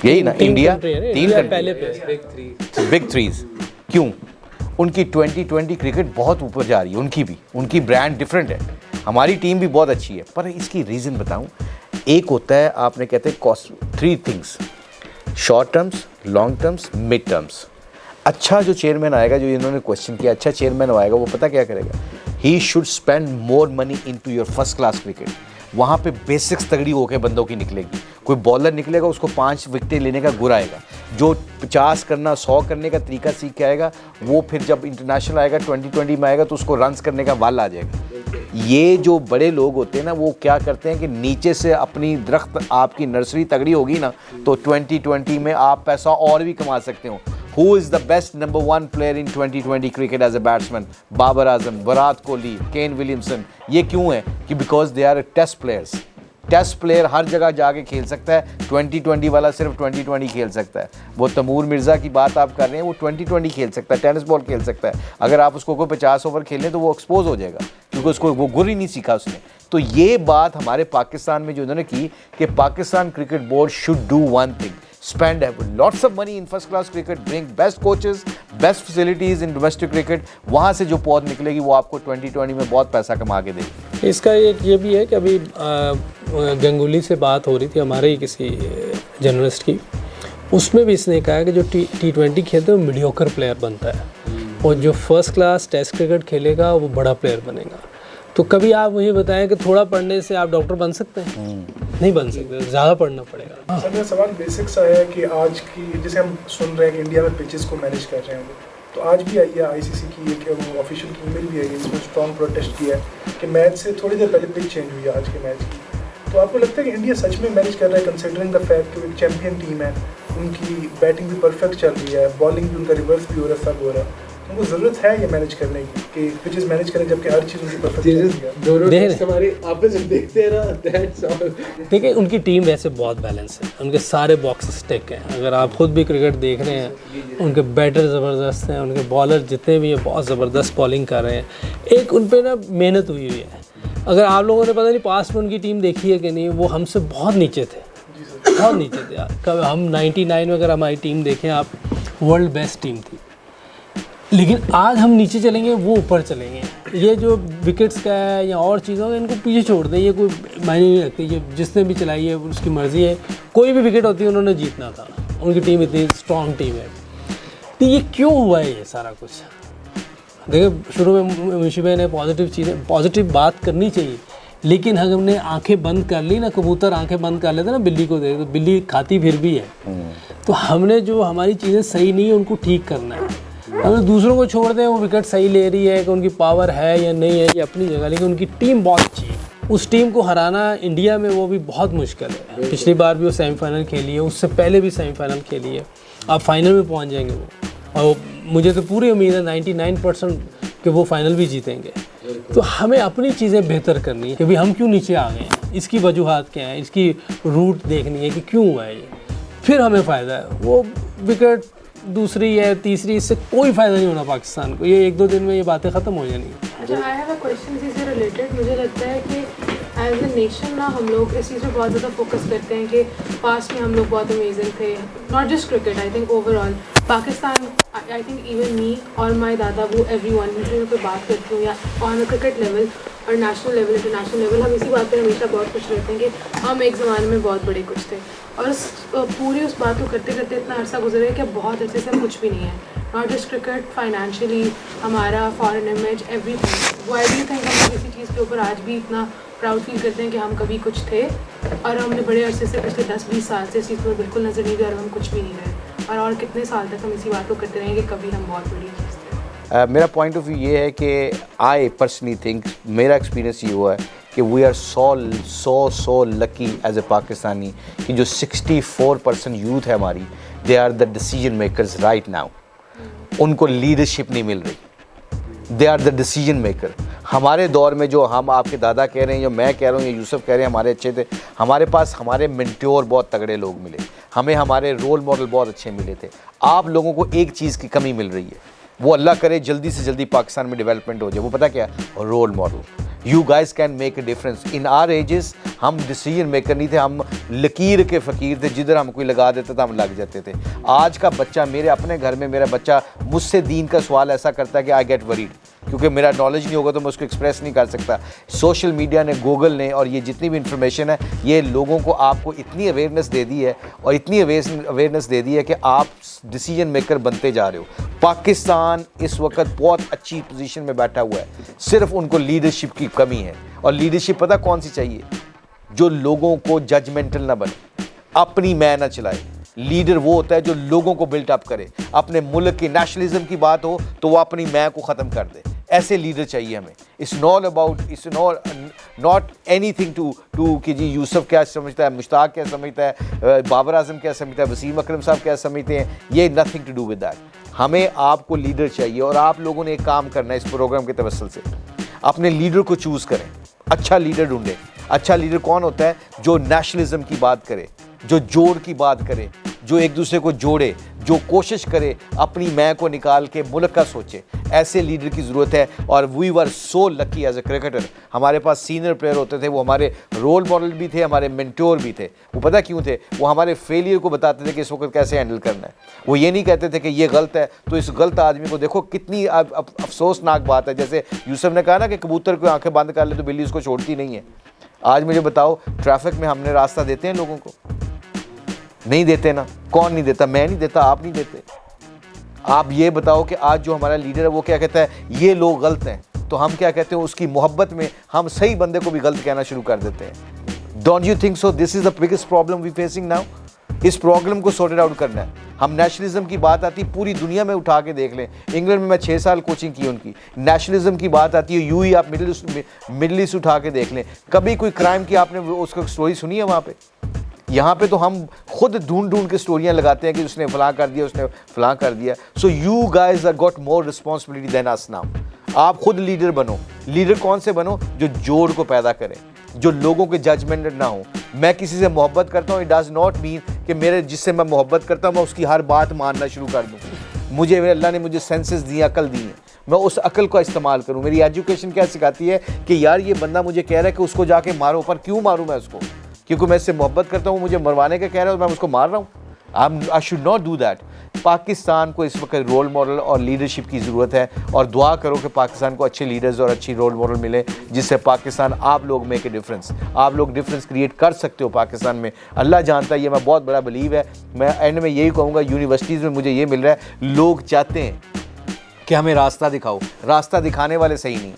यही ना, इंडिया, 3 पहले बिग थ्रीज। क्यों? उनकी 2020 क्रिकेट बहुत ऊपर जा रही है, उनकी ब्रांड डिफरेंट है, हमारी टीम भी बहुत अच्छी है। पर इसकी रीज़न बताऊं, एक होता है आपने कहते हैं cost, 3 things, short terms, long terms, mid terms. अच्छा जो चेयरमैन आएगा, जो इन्होंने क्वेश्चन किया, अच्छा चेयरमैन आएगा, वो पता क्या करेगा? He should spend more money into your first class cricket. वहाँ पे बेसिक्स तगड़ी होकर बंदों की निकलेगी। कोई बॉलर निकलेगा, उसको 5 विकेटें लेने का गुर आएगा, जो 50 करना 100 करने का तरीका सीख के आएगा, वो फिर जब इंटरनेशनल आएगा 2020 में आएगा तो उसको रन्स करने का वाल आ जाएगा। ये जो बड़े लोग होते हैं ना, वो क्या करते हैं कि नीचे से अपनी दरख्त, आपकी नर्सरी तगड़ी होगी ना तो 2020 में आप पैसा और भी कमा सकते हो। Who is the best number 1 player in 2020 cricket as a batsman? Babar Azam, Virat Kohli, Kane Williamson. ये क्यों है? कि because they are test players. Test player हर जगह जाके खेल सकता है, 2020 वाला सिर्फ 2020 खेल सकता है। वो तैमूर मिर्ज़ा की बात आप कर रहे हैं, वो 2020 खेल सकता है, टेनिस बॉल खेल सकता है। अगर आप उसको कोई 50 ओवर खेलें तो वो एक्सपोज हो जाएगा, क्योंकि उसको वो गुर ही नहीं सीखा उसने। तो ये बात हमारे पाकिस्तान में जो उन्होंने की कि Pakistan cricket board should do one thing, spend lots of money in first class cricket, bring best coaches, best facilities in domestic cricket. वहाँ से जो पौध निकलेगी वो आपको 2020 में बहुत पैसा कमा के देगी। इसका एक ये भी है कि अभी गंगुली से बात हो रही थी हमारे ही किसी जर्नलिस्ट की, उसमें भी इसने कहा कि जो T20 खेलते हैं वो मीडियोकर प्लेयर बनता है और जो फर्स्ट क्लास टेस्ट क्रिकेट खेलेगा वो बड़ा प्लेयर बनेगा। तो कभी आप मुझे बताएं कि थोड़ा पढ़ने से आप डॉक्टर बन सकते हैं? नहीं बन सकते, ज़्यादा पढ़ना पड़ेगा। सर मेरा सवाल बेसिक सा है कि आज की जैसे हम सुन रहे हैं कि इंडिया में पिचेस को मैनेज कर रहे हैं, तो आज भी आई है आईसीसी की एक ऑफिशियल की ईमेल भी आई है जिसमें स्ट्रॉन्ग प्रोटेस्ट किया है कि मैच से थोड़ी देर पहले पिच चेंज हुई है आज के मैच की। तो आपको लगता है कि इंडिया सच में मैनेज कर रहा है कंसिडरिंग द फैक्ट कि वो एक चैम्पियन टीम है, उनकी बैटिंग भी परफेक्ट चल रही है, बॉलिंग भी उनका रिवर्स भी हो रहा है, सब हो रहा है, उनको ज़रूरत है ये मैनेज करने की कि पिचेस मैनेज करें जबकि हर चीज़ उनकी परफेक्ट चल रही है? दोनों टेस्ट हमारे आपस में देखते हैं ना, दैट्स ऑल। देखिए उनकी टीम वैसे बहुत बैलेंस है, उनके सारे बॉक्सेस टिक हैं। अगर आप खुद भी क्रिकेट देख रहे हैं, उनके बैटर ज़बरदस्त हैं, उनके बॉलर जितने भी हैं बहुत ज़बरदस्त बॉलिंग कर रहे हैं। एक उन पर ना मेहनत हुई हुई है। अगर आप लोगों ने पता नहीं पास में उनकी टीम देखी है कि नहीं, वो हमसे बहुत नीचे थे, बहुत नीचे थे यार। कब हम 99 में अगर हमारी टीम देखें आप, वर्ल्ड बेस्ट टीम थी, लेकिन आज हम नीचे चलेंगे वो ऊपर चलेंगे। ये जो विकेट्स का है या और चीज़ों का, इनको पीछे छोड़ दें, ये कोई मायने नहीं रखती। ये जिसने भी चलाई है उसकी मर्ज़ी है, कोई भी विकेट होती है उन्होंने जीतना था, उनकी टीम इतनी स्ट्रॉन्ग टीम है। तो ये क्यों हुआ है ये सारा कुछ? देखिए शुरू में मुंशी भाई ने पॉजिटिव बात करनी चाहिए, लेकिन अगर हमने आंखें बंद कर ली ना, कबूतर आंखें बंद कर लेते ना बिल्ली को देख, तो बिल्ली खाती फिर भी है। तो हमने जो हमारी चीज़ें सही नहीं है उनको ठीक करना है। अगर दूसरों को छोड़ दें, वो विकेट सही ले रही है कि उनकी पावर है या नहीं है, ये अपनी जगह, लेकिन उनकी टीम बहुत अच्छी है। उस टीम को हराना इंडिया में वो भी बहुत मुश्किल है। पिछली बार भी वो सेमीफाइनल खेली है, उससे पहले भी सेमीफाइनल खेली है, अब फाइनल में पहुंच जाएंगे वो, और मुझे तो पूरी उम्मीद है 99% कि वो फाइनल भी जीतेंगे। तो हमें अपनी चीज़ें बेहतर करनी है कि भाई हम क्यों नीचे आ गए हैं, इसकी वजूहात क्या है, इसकी रूट देखनी है कि क्यों हुआ है ये, फिर हमें फ़ायदा है। वो विकेट दूसरी है तीसरी, इससे कोई फ़ायदा नहीं होना पाकिस्तान को। ये 1-2 दिन में ये बातें ख़त्म हो जानी। अच्छा, आई हैव अ क्वेश्चन इसी से रिलेटेड। मुझे लगता है कि एज ए नेशन ना हम लोग इस चीज़ पर बहुत ज़्यादा फोकस करते हैं कि पास्ट में हम लोग बहुत अमेजिंग थे, not just cricket, I think overall Pakistan, I think even me और माई दादा, वो एवरी वन मैं कोई बात करती हूँ या ऑन अ क्रिकेट लेवल और नेशनल लेवल इंटरनेशनल लेवल, हम इसी बात पर हमेशा बहुत खुश रहते हैं कि हम एक ज़माने में बहुत बड़े कुछ थे, और पूरी उस बात को करते करते इतना अर्सा गुजरा है कि अब बहुत अच्छे से कुछ भी नहीं है, नॉट जस्ट क्रिकेट, फाइनेंशियली, हमारा foreign image, everything. Why do you think हम लोग इसी चीज़ के ऊपर आज भी इतना प्राउड फील करते हैं कि हम कभी कुछ थे, और हमने बड़े अरसे से पिछले 10-20 साल से इस चीज़ पर बिल्कुल नज़र नहीं दिया और हम कुछ भी नहीं रहे, और कितने साल तक हम इसी बात को करते रहेंगे कि कभी हम बहुत बड़ी चीज़ थे। मेरा पॉइंट ऑफ व्यू ये है कि आई पर्सनली थिंक, मेरा एक्सपीरियंस ये हुआ है कि we are so lucky as a Pakistani कि जो 64% यूथ है हमारी, they are the decision makers right now. उनको लीडरशिप नहीं मिल रही, they are the decision maker. हमारे दौर में जो हम आपके दादा कह रहे हैं, जो मैं कह रहा हूँ, ये यूसुफ कह रहे हैं, हमारे अच्छे थे, हमारे पास हमारे मेंटोर बहुत तगड़े लोग मिले, हमें हमारे रोल मॉडल बहुत अच्छे मिले थे। आप लोगों को एक चीज़ की कमी मिल रही है, वो अल्लाह करे जल्दी से जल्दी पाकिस्तान में डेवलपमेंट हो जाए, वो पता क्या, role model. You guys can make a difference. In our ages हम डिसीजन मेकर नहीं थे, हम लकीर के फ़कीर थे, जिधर हम कोई लगा देता था हम लग जाते थे। आज का बच्चा, मेरे अपने घर में मेरा बच्चा मुझसे दीन का सवाल ऐसा करता है कि आई गेट वरीड, क्योंकि मेरा नॉलेज नहीं होगा तो मैं उसको एक्सप्रेस नहीं कर सकता। सोशल मीडिया ने, गूगल ने, और ये जितनी भी इंफॉर्मेशन है, ये लोगों को, आपको इतनी अवेयरनेस दे दी है और इतनी अवेयरनेस दे दी है कि आप डिसीजन मेकर बनते जा रहे हो। पाकिस्तान इस वक्त बहुत अच्छी पोजीशन में बैठा हुआ है, सिर्फ उनको लीडरशिप की कमी है। और लीडरशिप पता कौन सी चाहिए? जो लोगों को जजमेंटल ना बने, अपनी मैं ना चलाए। लीडर वो होता है जो लोगों को बिल्ट अप करे। अपने मुल्क की नेशनलिज्म की बात हो तो वो अपनी मैं को ख़त्म कर दे। ऐसे लीडर चाहिए हमें। It's not about, it's not anything to कि जी यूसुफ क्या समझता है, मुश्ताक क्या समझता है, बाबर आजम क्या समझता है, वसीम अकरम साहब क्या समझते हैं, ये nothing to do with that. हमें आपको लीडर चाहिए, और आप लोगों ने एक काम करना है इस प्रोग्राम के तवस्सुल से, अपने लीडर को चूज़ करें, अच्छा लीडर ढूंढें। अच्छा लीडर कौन होता है? जो नेशनलिज्म की बात करे, जो जोड़ की बात करे, जो एक दूसरे को जोड़े, जो कोशिश करे अपनी मैं को निकाल के मुल्क का सोचे। ऐसे लीडर की ज़रूरत है। और we were so lucky as a cricketer, हमारे पास सीनियर प्लेयर होते थे, वो हमारे रोल मॉडल भी थे, हमारे मेंटोर भी थे। वो पता क्यों थे? वो हमारे फेलियर को बताते थे कि इस वक्त कैसे हैंडल करना है। वो ये नहीं कहते थे कि ये गलत है तो इस गलत आदमी को देखो। कितनी अफसोसनाक बात है, जैसे यूसुफ ने कहा ना कि कबूतर को आंखें बंद कर ले तो बिल्ली उसको छोड़ती नहीं है। आज मुझे बताओ, ट्रैफिक में हमने रास्ता देते हैं लोगों को? नहीं देते ना। कौन नहीं देता? मैं नहीं देता, आप नहीं देते। आप ये बताओ कि आज जो हमारा लीडर है वो क्या कहता है, ये लोग गलत हैं, तो हम क्या कहते हैं? उसकी मोहब्बत में हम सही बंदे को भी गलत कहना शुरू कर देते हैं। Don't you think so? This is the biggest problem we facing now. इस प्रॉब्लम को सॉर्टेड आउट करना है। हम नेशनलिज्म की बात आती है, पूरी दुनिया में उठा के देख लें। इंग्लैंड में मैं 6 साल कोचिंग की उनकी। नेशनलिज्म की बात आती है, यूं ही आप मिडिल ईस्ट उठा के देख लें। कभी कोई क्राइम की आपने उसकी स्टोरी सुनी है वहाँ पे? यहाँ पे तो हम खुद ढूंढ के स्टोरियाँ लगाते हैं कि उसने फलां कर दिया, उसने फलां कर दिया। So you guys are got more responsibility than us now. आप खुद लीडर बनो। लीडर कौन से बनो? जो जोड़ को पैदा करें, जो लोगों के जजमेंट ना हो। मैं किसी से मोहब्बत करता हूँ, इट डज नॉट मीन कि मेरे जिससे मैं मोहब्बत करता हूँ मैं उसकी हर बात मानना शुरू कर दूँ। मुझे मेरे अल्लाह ने मुझे सेंसेस दी, अकल दी है, मैं उस अकल का इस्तेमाल करूँ। मेरी एजुकेशन क्या सिखाती है कि यार ये बंदा मुझे कह रहा है कि उसको जाके मारो, पर क्यों मारूँ मैं उसको? क्योंकि मैं इससे मोहब्बत करता हूँ, मुझे मरवाने का कह रहा है और मैं उसको मार रहा हूँ। I should not do that. Pakistan को इस वक्त रोल मॉडल और लीडरशिप की ज़रूरत है, और दुआ करो कि पाकिस्तान को अच्छे लीडर्स और अच्छी रोल मॉडल मिले, जिससे पाकिस्तान, आप लोग मेक ए डिफरेंस। आप लोग डिफरेंस क्रिएट कर सकते हो पाकिस्तान में। अल्लाह जानता है, ये मैं बहुत बड़ा बिलीव है। मैं एंड में यही कहूँगा, यूनिवर्सिटीज़ में मुझे ये मिल रहा है, लोग चाहते हैं कि हमें रास्ता दिखाओ। रास्ता दिखाने वाले सही नहीं,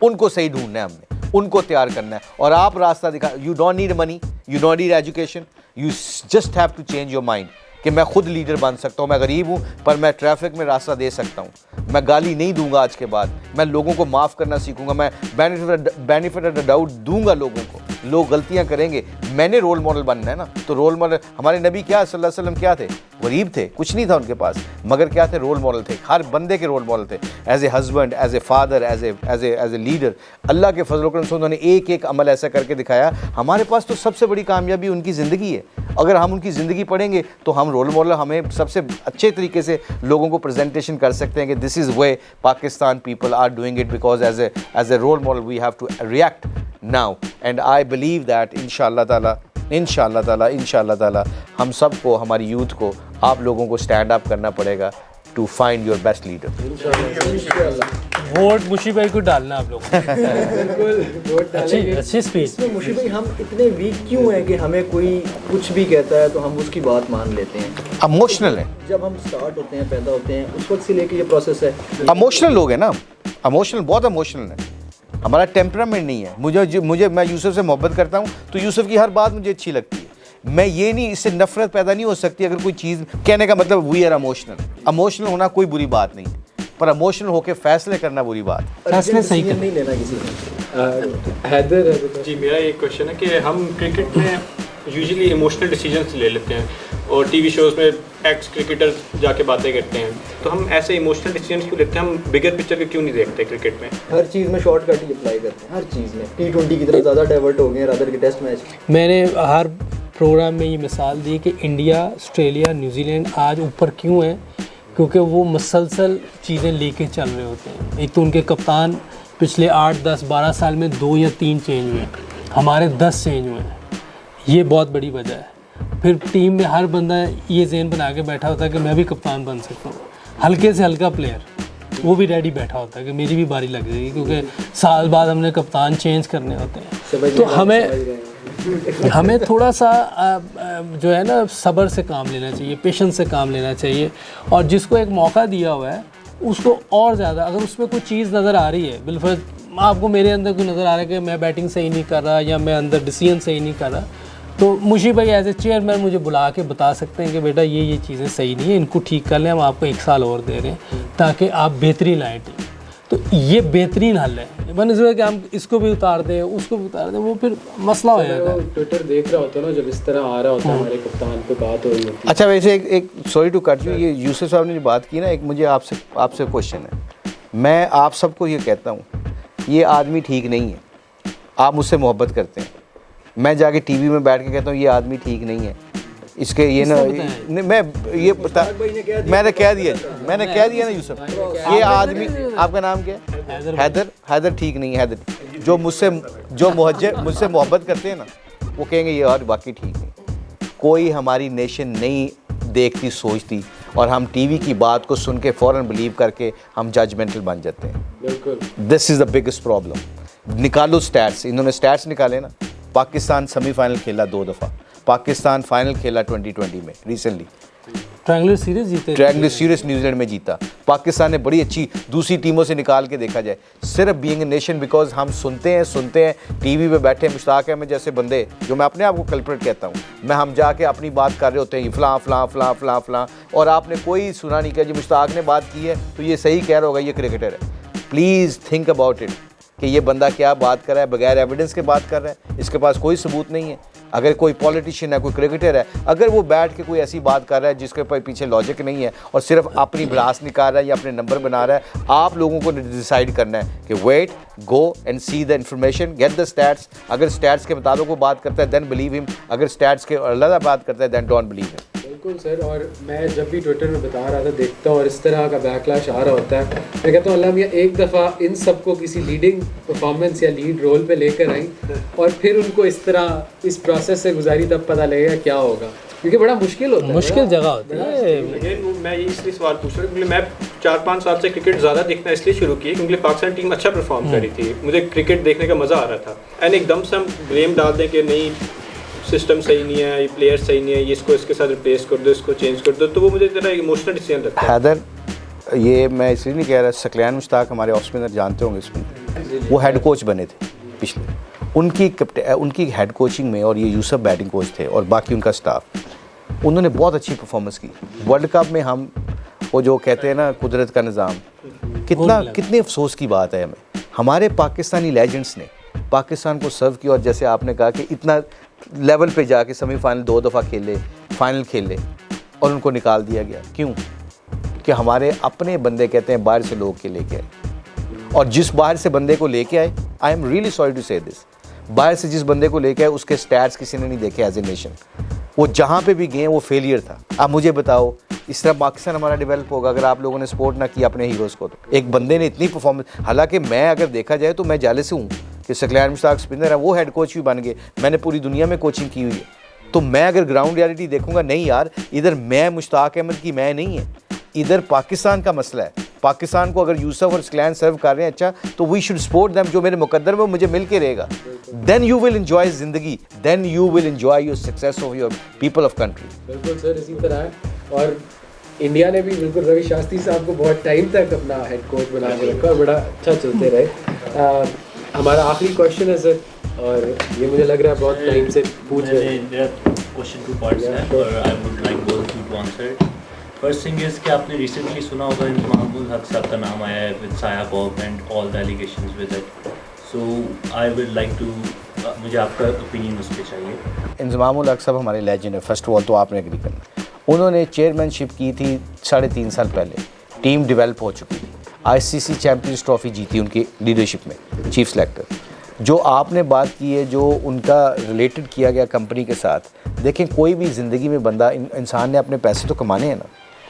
उनको सही ढूंढना है हमने, उनको तैयार करना है। और आप रास्ता दिखा। You don't need money, you don't need education, you just have to change your mind कि मैं खुद लीडर बन सकता हूँ। मैं गरीब हूँ पर मैं ट्रैफिक में रास्ता दे सकता हूँ। मैं गाली नहीं दूंगा आज के बाद, मैं लोगों को माफ़ करना सीखूंगा। मैं बेनिफिट ऑफ द डाउट दूंगा लोगों को। लोग गलतियाँ करेंगे, मैंने रोल मॉडल बनना है ना। तो रोल मॉडल, हमारे नबी क्या सल्लल्लाहु अलैहि वसल्लम क्या थे? गरीब थे, कुछ नहीं था उनके पास, मगर क्या थे? रोल मॉडल थे। हर बंदे के रोल मॉडल थे। As a husband, as a father, as a leader. Allah के फजल करम से उन्होंने एक एक अमल ऐसा करके दिखाया। हमारे पास तो सबसे बड़ी कामयाबी उनकी ज़िंदगी है। अगर हम उनकी ज़िंदगी पढ़ेंगे तो हम रोल मॉडल, हमें सबसे अच्छे तरीके से लोगों को प्रेजेंटेशन कर सकते हैं कि this is way Pakistan people are doing it, because as a role model we have to react now, and I believe that इंशाअल्लाह ताला हम सबको, हमारी यूथ को, आप लोगों को स्टैंड अप करना पड़ेगा to find your best leader. Vote Mushi भाई को डालना आप लोग। अच्छी स्पीच। मुशी भाई, हम इतने वीक क्यों हैं कि हमें कोई कुछ भी कहता है तो हम उसकी बात मान लेते हैं? इमोशनल है। जब हम स्टार्ट होते हैं, पैदा होते हैं, उस वक्त से लेके ये प्रोसेस है। इमोशनल लोग हैं ना, इमोशनल, बहुत इमोशनल है। हमारा टेम्परामेंट नहीं है। मैं यूसुफ से मोहब्बत करता हूँ तो यूसुफ की हर बात मुझे अच्छी लगती है। मैं ये नहीं, इससे नफरत पैदा नहीं हो सकती अगर कोई चीज़, कहने का मतलब वी आर इमोशनल। इमोशनल होना कोई बुरी बात नहीं, पर इमोशनल होकर फैसले करना बुरी बात। फैसले सही नहीं लेना किसी ने। हैदर जी, मेरा एक क्वेश्चन है कि हम क्रिकेट में यूजुअली इमोशनल डिसीजंस ले लेते हैं और टीवी शोज़ में एक्स क्रिकेटर जाके बातें करते हैं, तो हम ऐसे इमोशनल डिसीजंस क्यों लेते हैं? हम बिगर पिक्चर को क्यों नहीं देखते क्रिकेट में? हर चीज़ में शॉर्टकट ही अप्लाई करते हैं, हर चीज़ में। T20 की तरफ ज़्यादा डाइवर्ट हो गए हैं रादर के टेस्ट मैच। मैंने हर प्रोग्राम में ये मिसाल दी कि इंडिया, ऑस्ट्रेलिया, न्यूजीलैंड आज ऊपर क्यों है? क्योंकि वो मुसलसल चीज़ें लेके चल रहे होते हैं। एक तो उनके कप्तान पिछले 8, 10, 12 साल में 2 या 3 चेंज हुए, हमारे 10 चेंज हुए हैं। ये बहुत बड़ी वजह है। फिर टीम में हर बंदा ये ज़हन बना के बैठा होता है कि मैं भी कप्तान बन सकता हूँ। हल्के से हल्का प्लेयर वो भी रेडी बैठा होता है कि मेरी भी बारी लग जाएगी, क्योंकि साल बाद हमने कप्तान चेंज करने होते हैं। तो हमें थोड़ा सा जो है ना, सब्र से काम लेना चाहिए, पेशेंस से काम लेना चाहिए। और जिसको एक मौका दिया हुआ है उसको और ज़्यादा, अगर उसमें कोई चीज़ नज़र आ रही है, बिलफर्ज आपको मेरे अंदर कोई नज़र आ रहा है कि मैं बैटिंग सही नहीं कर रहा या मैं अंदर डिसीजन सही नहीं कर रहा, तो मुशी भाई एज ए चेयरमैन मुझे बुला के बता सकते हैं कि बेटा ये चीज़ें सही नहीं है, इनको ठीक कर लें, हम आपको 1 साल और दे रहे हैं ताकि आप बेहतरी लाएँ टीम। तो ये बेहतरीन हल है। बनस्बत कि हम इसको भी उतार दें, उसको भी उतार दें, वो फिर मसला हो जाता है। ट्विटर देख रहा होता है ना, जब इस तरह आ रहा होता है हमारे कप्तान पे बात हो रही होती है। अच्छा, वैसे एक सॉरी टू कट यू, ये यूसुफ साहब ने जो बात की ना, एक मुझे आपसे क्वेश्चन है। मैं आप सबको ये कहता हूँ, ये आदमी ठीक नहीं है। आप मुझसे मोहब्बत करते हैं, मैं जाके टीवी में बैठ के कहता हूँ ये आदमी ठीक नहीं है, इसके ये ना मैं ये बता मैंने कह दिया ना यूसुफ, ये आदमी आपका नाम क्या है? हैदर ठीक नहीं है। हैदर जो मुझसे मोहब्बत करते हैं ना, वो कहेंगे ये और बाकी ठीक नहीं। कोई हमारी नेशन नहीं देखती सोचती, और हम टीवी की बात को सुन के फ़ौरन बिलीव करके हम जजमेंटल बन जाते हैं। बिल्कुल, this is the biggest problem. निकालो स्टैट्स, इन्होंने स्टैट्स निकाले ना। पाकिस्तान सेमीफाइनल खेला 2 दफ़ा, पाकिस्तान फाइनल खेला 2020 में रिसेंटली, ट्रायंगुलर सीरीज जीते, ट्रायंगुलर सीरीज न्यूजीलैंड में जीता। पाकिस्तान ने बड़ी अच्छी दूसरी टीमों से निकाल के देखा जाए, सिर्फ बीइंग ए नेशन, बिकॉज हम सुनते हैं टीवी पे बैठे मुश्ताक अहमद जैसे बंदे, जो मैं अपने आप को कल्प्रेट कहता हूँ, हम जाके अपनी बात कर रहे होते हैं फलां, और आपने कोई सुना नहीं किया जी मुश्ताक ने बात की है तो ये सही कह रहा होगा, ये क्रिकेटर है। प्लीज़ थिंक अबाउट इट कि ये बंदा क्या बात कर रहा है, बगैर एविडेंस के बात कर रहा है, इसके पास कोई सबूत नहीं है। अगर कोई पॉलिटिशियन है, कोई क्रिकेटर है, अगर वो बैठ के कोई ऐसी बात कर रहा है जिसके पीछे लॉजिक नहीं है और सिर्फ अपनी भड़ास निकाल रहा है या अपने नंबर बना रहा है, आप लोगों को डिसाइड करना है कि wait, go and see the information, get the stats. अगर स्टैट्स के मुताबिक वो बात करता है देन बिलीव हिम, अगर स्टैट्स के अलग बात करता है देन डोंट बिलीव हिम। बिल्कुल सर, और मैं जब भी ट्विटर में बता रहा था, देखता हूँ और इस तरह का बैकलैश आ रहा होता है, मैं कहता हूँ अल्लाह मियाँ एक दफ़ा इन सबको किसी लीडिंग परफॉर्मेंस या लीड रोल पे लेकर आई और फिर उनको इस तरह इस प्रोसेस से गुजारी, तब पता लगेगा क्या होगा, क्योंकि बड़ा मुश्किल होता है, मुश्किल जगह होती है। अगेन मैं ये इसलिए सवाल पूछ रहा हूँ क्योंकि मैं 4-5 साल से क्रिकेट ज़्यादा देखना इसलिए शुरू की क्योंकि पाकिस्तान टीम अच्छा परफॉर्म कर रही थी, मुझे क्रिकेट देखने का मज़ा आ रहा था। एंड एकदम से हम ब्लेम डाल दें कि नहीं सिस्टम सही नहीं है, ये प्लेयर सही नहीं है, ये इसको इसके साथ रिप्लेस कर दो, इसको चेंज कर दो, तो वो मुझे ज़रा इमोशनल डिसीजन लगता है। हैदर, ये मैं इसलिए नहीं कह रहा, सकलैन मुश्ताक हमारे ऑफ स्पिनर जानते होंगे, इसमें वो हेड कोच बने थे पिछले, उनकी हेड कोचिंग में, और ये यूसुफ बैटिंग कोच थे और बाकी उनका स्टाफ, उन्होंने बहुत अच्छी परफॉर्मेंस की। वर्ल्ड कप में हम वो जो कहते हैं ना कुदरत का निज़ाम, कितने अफसोस की बात है हमें, हमारे पाकिस्तानी लेजेंड्स ने पाकिस्तान को सर्व किया, और जैसे आपने कहा कि इतना लेवल पे जाके सेमीफाइनल 2 दफ़ा खेले, फाइनल खेले और उनको निकाल दिया गया। क्यों? कि हमारे अपने बंदे कहते हैं बाहर से लोग के लेके आए, और जिस बाहर से बंदे को लेके आए, I am really sorry to say this, बाहर से जिस बंदे को लेके आए उसके स्टैट्स किसी ने नहीं देखे एज ए नेशन, वो जहाँ पे भी गए वो फेलियर था। आप मुझे बताओ इस तरह पाकिस्तान हमारा डेवलप होगा अगर आप लोगों ने सपोर्ट ना किया अपने हीरोज़ को। तो एक बंदे ने इतनी परफॉर्मेंस, हालांकि मैं अगर देखा जाए तो मैं जेलस हूँ कि सकलैन मुश्ताक स्पिनर है, वो हेड कोच भी बन गए, मैंने पूरी दुनिया में कोचिंग की हुई है, तो मैं अगर ग्राउंड रियलिटी देखूंगा, नहीं यार इधर मैं मुश्ताक अहमद की मैं नहीं है, इधर पाकिस्तान का मसला है। पाकिस्तान को अगर यूसुफ और सकलैन सर्व कर रहे हैं अच्छा, तो वी शुड सपोर्ट देम, जो मेरे मुकद्दर में मुझे मिल के रहेगा, देन यू विल एंजॉय ज़िंदगी, then you will enjoy your success of your people of country. बिल्कुल सर, इसी तरह है। और इंडिया ने भी बिल्कुल रवि शास्त्री साहब को बहुत टाइम तक अपना हेड कोच बना के रखा और बड़ा अच्छा चलते रहे। हमारा आखिरी क्वेश्चन है सर, और ये मुझे लग रहा है बहुत टाइम से पूछ रहे हैं। क्वेश्चन 2 पार्ट्स हैं और I would like both to answer. First thing is कि आपने रिसेंटली सुना होगा इंजमामुल हक साहब का नाम आया है विद साया बॉब and all the allegations with it, so I would like to, मुझे आपका ओपिनियन उस पर चाहिए। इंजमामुल हक साहब हमारे लेजेंड है, फर्स्ट ऑफ ऑल तो आपने एग्री करना। उन्होंने चेयरमैनशिप की थी 3.5 साल पहले, टीम डेवलप हो चुकी थी, आईसीसी चैम्पियंस ट्रॉफी जीती उनकी लीडरशिप में, चीफ सेलेक्टर। जो आपने बात की है, जो उनका रिलेटेड किया गया कंपनी के साथ, देखें कोई भी ज़िंदगी में बंदा, इंसान ने अपने पैसे तो कमाने हैं ना,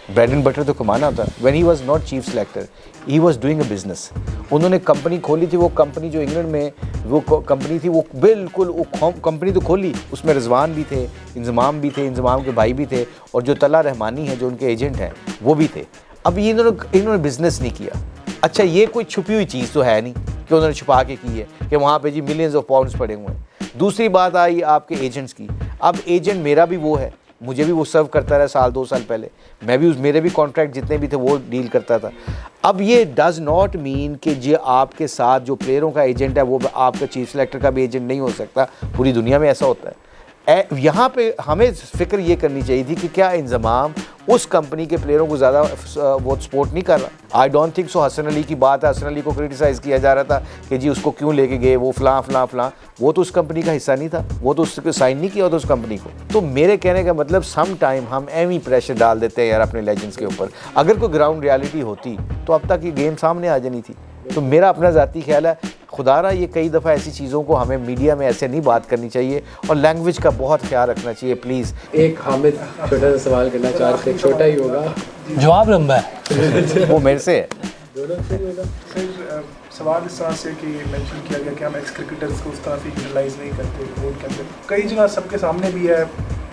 ब्रेड एंड बटर तो कमाना होता है। When he was not chief selector, he was doing a business. उन्होंने कंपनी खोली थी, वो कंपनी जो इंग्लैंड में वो कंपनी थी, वो बिल्कुल वो कंपनी तो खोली, उसमें रिजवान भी थे, इंजमाम भी थे, इंजमाम के भाई भी थे, और जो तला रहमानी है जो उनके एजेंट हैं वो भी थे। अब ये इन्होंने बिज़नेस नहीं किया। अच्छा, ये कोई छुपी हुई चीज़ तो है नहीं कि उन्होंने छुपा के की है कि वहाँ पे जी मिलियंस ऑफ पाउंड्स पड़े हुए हैं। दूसरी बात आई आपके एजेंट्स की। अब एजेंट मेरा भी वो है, मुझे भी वो सर्व करता रहा 1-2 साल पहले, मैं भी मेरे भी कॉन्ट्रैक्ट जितने भी थे वो डील करता था। अब ये डज़ नॉट मीन कि जो आपके साथ जो प्लेयरों का एजेंट है वो आपका चीफ सेलेक्टर का भी एजेंट नहीं हो सकता। पूरी दुनिया में ऐसा होता है। यहाँ पे हमें फ़िक्र ये करनी चाहिए थी कि क्या इंजमाम उस कंपनी के प्लेयरों को ज़्यादा वो सपोर्ट नहीं कर रहा। I don't think so. Hasan Ali की बात है, हसन अली को क्रिटिसाइज़ किया जा रहा था कि जी उसको क्यों लेके गए, वो फलां, वो तो उस कंपनी का हिस्सा नहीं था, वो तो उसको साइन नहीं किया होता उस कंपनी को। तो मेरे कहने का मतलब सम टाइम हम एवं प्रेशर डाल देते हैं यार अपने लेजेंड्स के ऊपर। अगर कोई ग्राउंड रियलिटी होती तो अब तक ये गेम सामने आ जानी थी। तो मेरा अपना ज़ाती ख्याल है, खुदारा ये कई दफ़ा ऐसी चीज़ों को हमें मीडिया में ऐसे नहीं बात करनी चाहिए और लैंग्वेज का बहुत ख्याल रखना चाहिए प्लीज़। एक हामिद छोटा सा सवाल करना चाह रहे थे, छोटा ही होगा, जवाब लंबा है। वो मेरे से है। सर सवाल इस तरह से कि मेंशन किया गया कि हम एक्स क्रिकेटर्स को उस तरह से यूटिलाइज नहीं करते वोट के अंदर। कई जगह सबके सामने भी है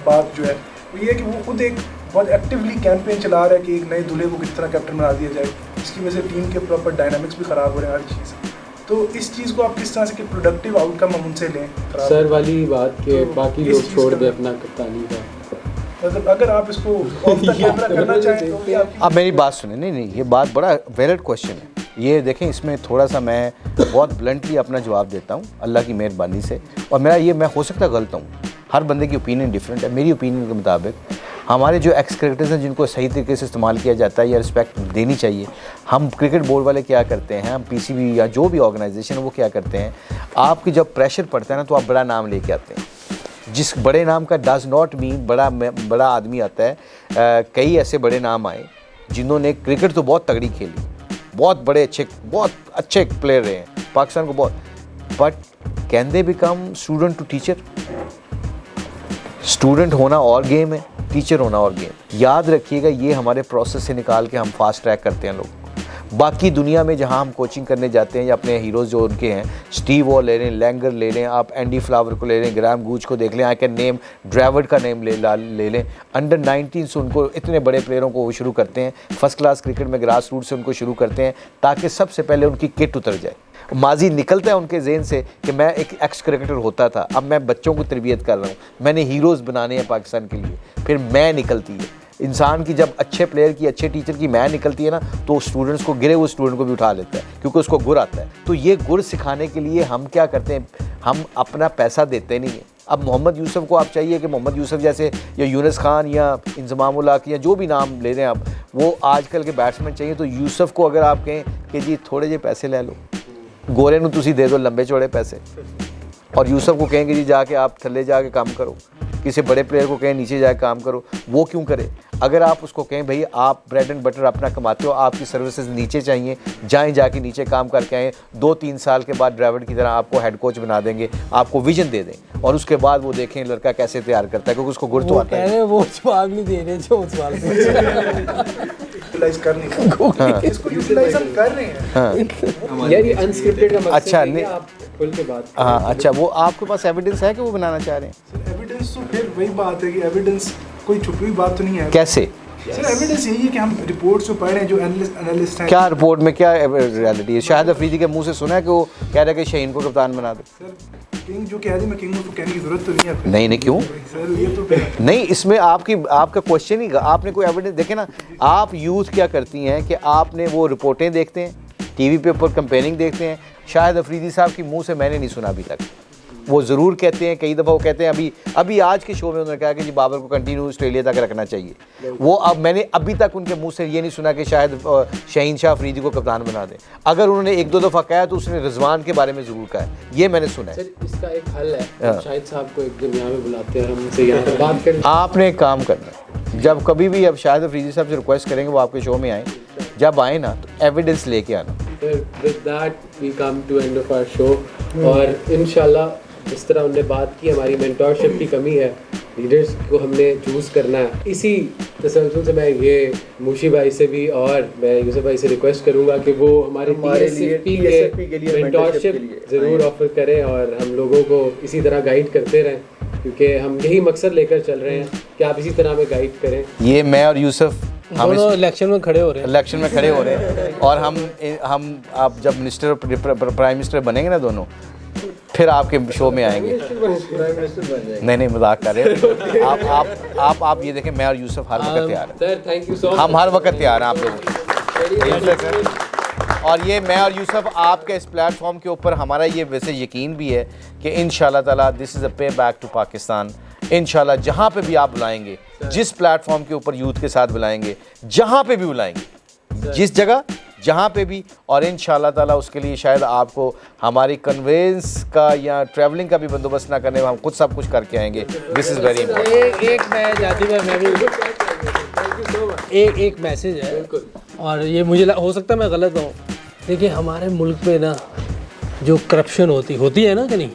बात जो है वो ये है कि वो खुद एक बहुत एक्टिवली कैंपेन चला रहा है कि एक नए दूल्हे को किस तरह कैप्टन बना दिया जाए, जिसकी वजह से टीम के प्रॉपर डायनामिक्स भी ख़राब हो रहे हैं हर चीज़। तो इस चीज़ को आप किस तरह से कि प्रोडक्टिव आउटकम हम उनसे लें? सर वाली बात के बाकी लोग छोड़ दें अपना कप्तानी का, मतलब अगर आप इसको ऑफ द कैमरा करना चाहें तो भी आप। अब मेरी बात सुने, नहीं ये बात बड़ा वैलिड क्वेश्चन है। ये देखें, इसमें थोड़ा सा मैं बहुत ब्लंटली अपना जवाब देता हूँ अल्लाह की मेहरबानी से, और मैं हो सकता गलत हूँ, हर बंदे की ओपिनियन डिफरेंट है। मेरी ओपिनियन के मुताबिक हमारे जो एक्स क्रिकेटर्स हैं जिनको सही तरीके से इस्तेमाल किया जाता है या रिस्पेक्ट देनी चाहिए, हम क्रिकेट बोर्ड वाले क्या करते हैं, हम PCB या जो भी ऑर्गेनाइजेशन है वो क्या करते हैं, आपकी जब प्रेशर पड़ता है ना तो आप बड़ा नाम लेके आते हैं। जिस बड़े नाम का डज नॉट मीन बड़ा आदमी आता है। कई ऐसे बड़े नाम आए जिन्होंने क्रिकेट तो बहुत तगड़ी खेली, बहुत अच्छे प्लेयर रहे हैं पाकिस्तान को बहुत, but can they become student to teacher? Student होना और गेम है, टीचर होना और गेम। याद रखिएगा, ये हमारे प्रोसेस से निकाल के हम फास्ट ट्रैक करते हैं लोग। बाकी दुनिया में जहां हम कोचिंग करने जाते हैं या अपने हीरोज़ जो उनके हैं, स्टीव वॉ ले लें, लैंगर ले लें, आप एंडी फ्लावर को ले लें, ग्राहम गूच को देख लें, आई कैन नेम ड्रेवर्ड का नेम ले लें। अंडर 19 से उनको इतने बड़े प्लेयरों को वो शुरू करते हैं, फर्स्ट क्लास क्रिकेट में ग्रास रूट से उनको शुरू करते हैं ताकि सबसे पहले उनकी किट उतर जाए। माजी निकलता है उनके ज़हन से कि मैं एक एक्स क्रिकेटर होता था, अब मैं बच्चों को तरबियत कर रहा हूँ, मैंने हीरोज़ बनाने हैं पाकिस्तान के लिए। फिर मैं निकलती है इंसान की, जब अच्छे प्लेयर की, अच्छे टीचर की मैं निकलती है ना, तो स्टूडेंट्स को, गिरे हुए स्टूडेंट को भी उठा लेता है क्योंकि उसको गुर आता है। तो ये गुर सिखाने के लिए हम क्या करते हैं, हम अपना पैसा देते नहीं हैं। अब मोहम्मद यूसुफ को आप चाहिए कि मोहम्मद यूसुफ जैसे या यूनुस खान या इंजमाम उल हक या जो भी नाम ले रहे हैं आप, वो आजकल के बैट्समैन चाहिए, तो यूसुफ को अगर आप कहें कि जी थोड़े जे पैसे ले लो, गोरे नूं तुसी दे दो लंबे चौड़े पैसे, और यूसुफ को कहेंगे जी जाके आप थल्ले जाके काम करो, किसी बड़े प्लेयर को कहें नीचे जाके काम करो, वो क्यों करे? अगर आप उसको कहें भाई आप ब्रेड एंड बटर अपना कमाते हो, आपकी सर्विसेज नीचे चाहिए, जाएं जाके नीचे काम करके आएँ, 2-3 साल के बाद ड्राइवर की तरह आपको हेड कोच बना देंगे, आपको विजन दे दें, और उसके बाद वो देखें लड़का कैसे तैयार करता है, क्योंकि उसको गुर तो आता है। वो जवाब नहीं दे रहे जो सवाल यूटिलाइज कर नहीं रहे, इसको यूटिलाइज हम कर रहे हैं। यार ये अनस्क्रिप्टेड का मकसद अच्छा, है कि नहीं, आप खुल के बात हाँ अच्छा, वो आपके पास एविडेंस है कि वो बनाना चाह रहे हैं? सर एविडेंस तो फिर वही बात है कि एविडेंस कोई छुपी हुई बात तो नहीं है। कैसे? सर एविडेंस यही है कि हम रिपोर्ट्स जो पढ़ रहे हैं, जो एनालिस्ट हैं। क्या रिपोर्ट में क्या रियलिटी है? शाहिद अफरीदी के मुंह से सुना है कि वो कह रहा है कि शहीन को कप्तान बना दो। सर किंग जो कह रही, मैं किंग को कहने की जरूरत तो नहीं है। नहीं क्यों? सर ये तो नहीं, इसमें आपका क्वेश्चन ही, आपने कोई एविडेंस देखे ना? आप यूथ क्या करती हैं कि आपने वो रिपोर्टें देखते हैं, टीवी पे ऊपर कंपेयरिंग देखते हैं। शाहिद अफरीदी साहब की मुंह से मैंने नहीं सुना अभी तक। वो ज़रूर कहते हैं, कई दफ़ा वो कहते हैं, अभी आज के शो में उन्होंने कहा कि जी बाबर को कंटिन्यू ऑस्ट्रेलिया तक रखना चाहिए। वो अब मैंने अभी तक उनके मुंह से ये नहीं सुना कि शायद शहीन शाह अफरीदी को कप्तान बना दें। अगर उन्होंने 1-2 दफ़ा कहा तो उसने रिजवान के बारे में ज़रूर कहा है, ये मैंने सुना है। सर इसका एक हल है, शाहिद साहब को एक दिन यहाँ पे बुलाते हैं, हम उनसे यहाँ पे बात करें। आपने एक काम करना, जब कभी भी अब शाहिद अफरीदी साहब से रिक्वेस्ट करेंगे वो आपके शो में आए, जब आए ना तो एविडेंस लेके आना। With that we come to end of our show, और इंशाल्लाह जिस तरह उन्होंने बात की, हमारी मेंटरशिप की कमी है, लीडर्स को हमने चूज़ करना है। इसी तसलसल से मैं ये मूशी भाई से भी और मैं यूसुफ भाई से रिक्वेस्ट करूंगा कि वो हमारे TSFP के मेंटरशिप ज़रूर ऑफर करें और हम लोगों को इसी तरह गाइड करते रहें, क्योंकि हम यही मकसद लेकर चल रहे हैं कि आप इसी तरह में गाइड करें। ये मैं और यूसुफ हम इलेक्शन में खड़े हो रहे हैं और हम आप जब मिनिस्टर प्राइम मिनिस्टर बनेंगे ना दोनों, फिर आपके शो में आएंगे। नहीं मजाक कर रहे हैं। आप ये देखें, मैं और यूसुफ हर वक्त तैयार हैं। Sir thank you so much. हम हर वक्त तैयार हैं आप लोगों। और ये मैं और यूसुफ आपके इस प्लेटफॉर्म के ऊपर हमारा ये वैसे यकीन भी है कि इंशाल्लाह ताला दिस इज़ अ पे बैक टू पाकिस्तान। इंशाल्लाह जहाँ पे भी आप बुलाएंगे, जिस प्लेटफॉर्म के ऊपर यूथ के साथ बुलाएंगे, जहाँ पे भी बुलाएंगे, जिस जगह जहाँ पे भी, और इंशाल्लाह ताला उसके लिए शायद आपको हमारी कन्वेंस का या ट्रैवलिंग का भी बंदोबस्त ना करने में हम खुद सब कुछ करके आएंगे। This is very important. एक मैं जाती मैं भी एक मैसेज है, और ये मुझे हो सकता है मैं गलत हूँ। देखिए हमारे मुल्क में ना जो करप्शन होती है ना कि नहीं,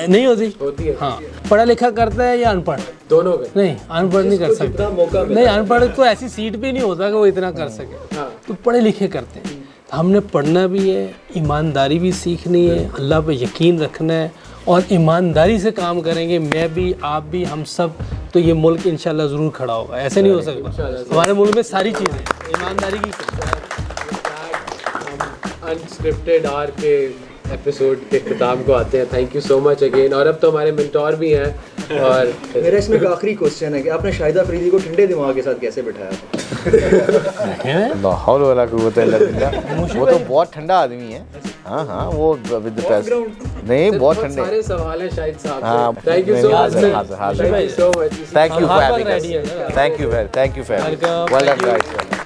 नहीं होती है। हाँ, पढ़ा लिखा करता है या अनपढ़? दोनों का। नहीं, अनपढ़ नहीं कर सकता, नहीं अनपढ़ तो ऐसी सीट भी नहीं होता कि वो इतना कर सके, तो पढ़े लिखे करते हैं। तो हमने पढ़ना भी है, ईमानदारी भी सीखनी है, अल्लाह पे यकीन रखना है और ईमानदारी से काम करेंगे, मैं भी, आप भी, हम सब, तो ये मुल्क इंशाल्लाह ज़रूर खड़ा होगा। ऐसे नहीं हो सकता, हमारे मुल्क में सारी चीज़ें ईमानदारी की। अनस्क्रिप्टेड आर के एपिसोड के ख़त्म को आते हैं। Thank you so much again. और अब तो हमारे मेंटोर भी हैं। और मेरा इसमें एक आखिरी क्वेश्चन है कि आपने शाहिदा अफरीदी को ठंडे दिमाग के साथ कैसे बिठाया? लाहौल वाला कुव्वत इल्ला बिल्लाह, वो तो बहुत ठंडा आदमी है। हाँ हाँ, वो विद द पेस नहीं, बहुत ठंडे सारे सवाल हैं शाहिद साहब। हाँ, thank you so much, thank you for having us, thank you for, well done guys.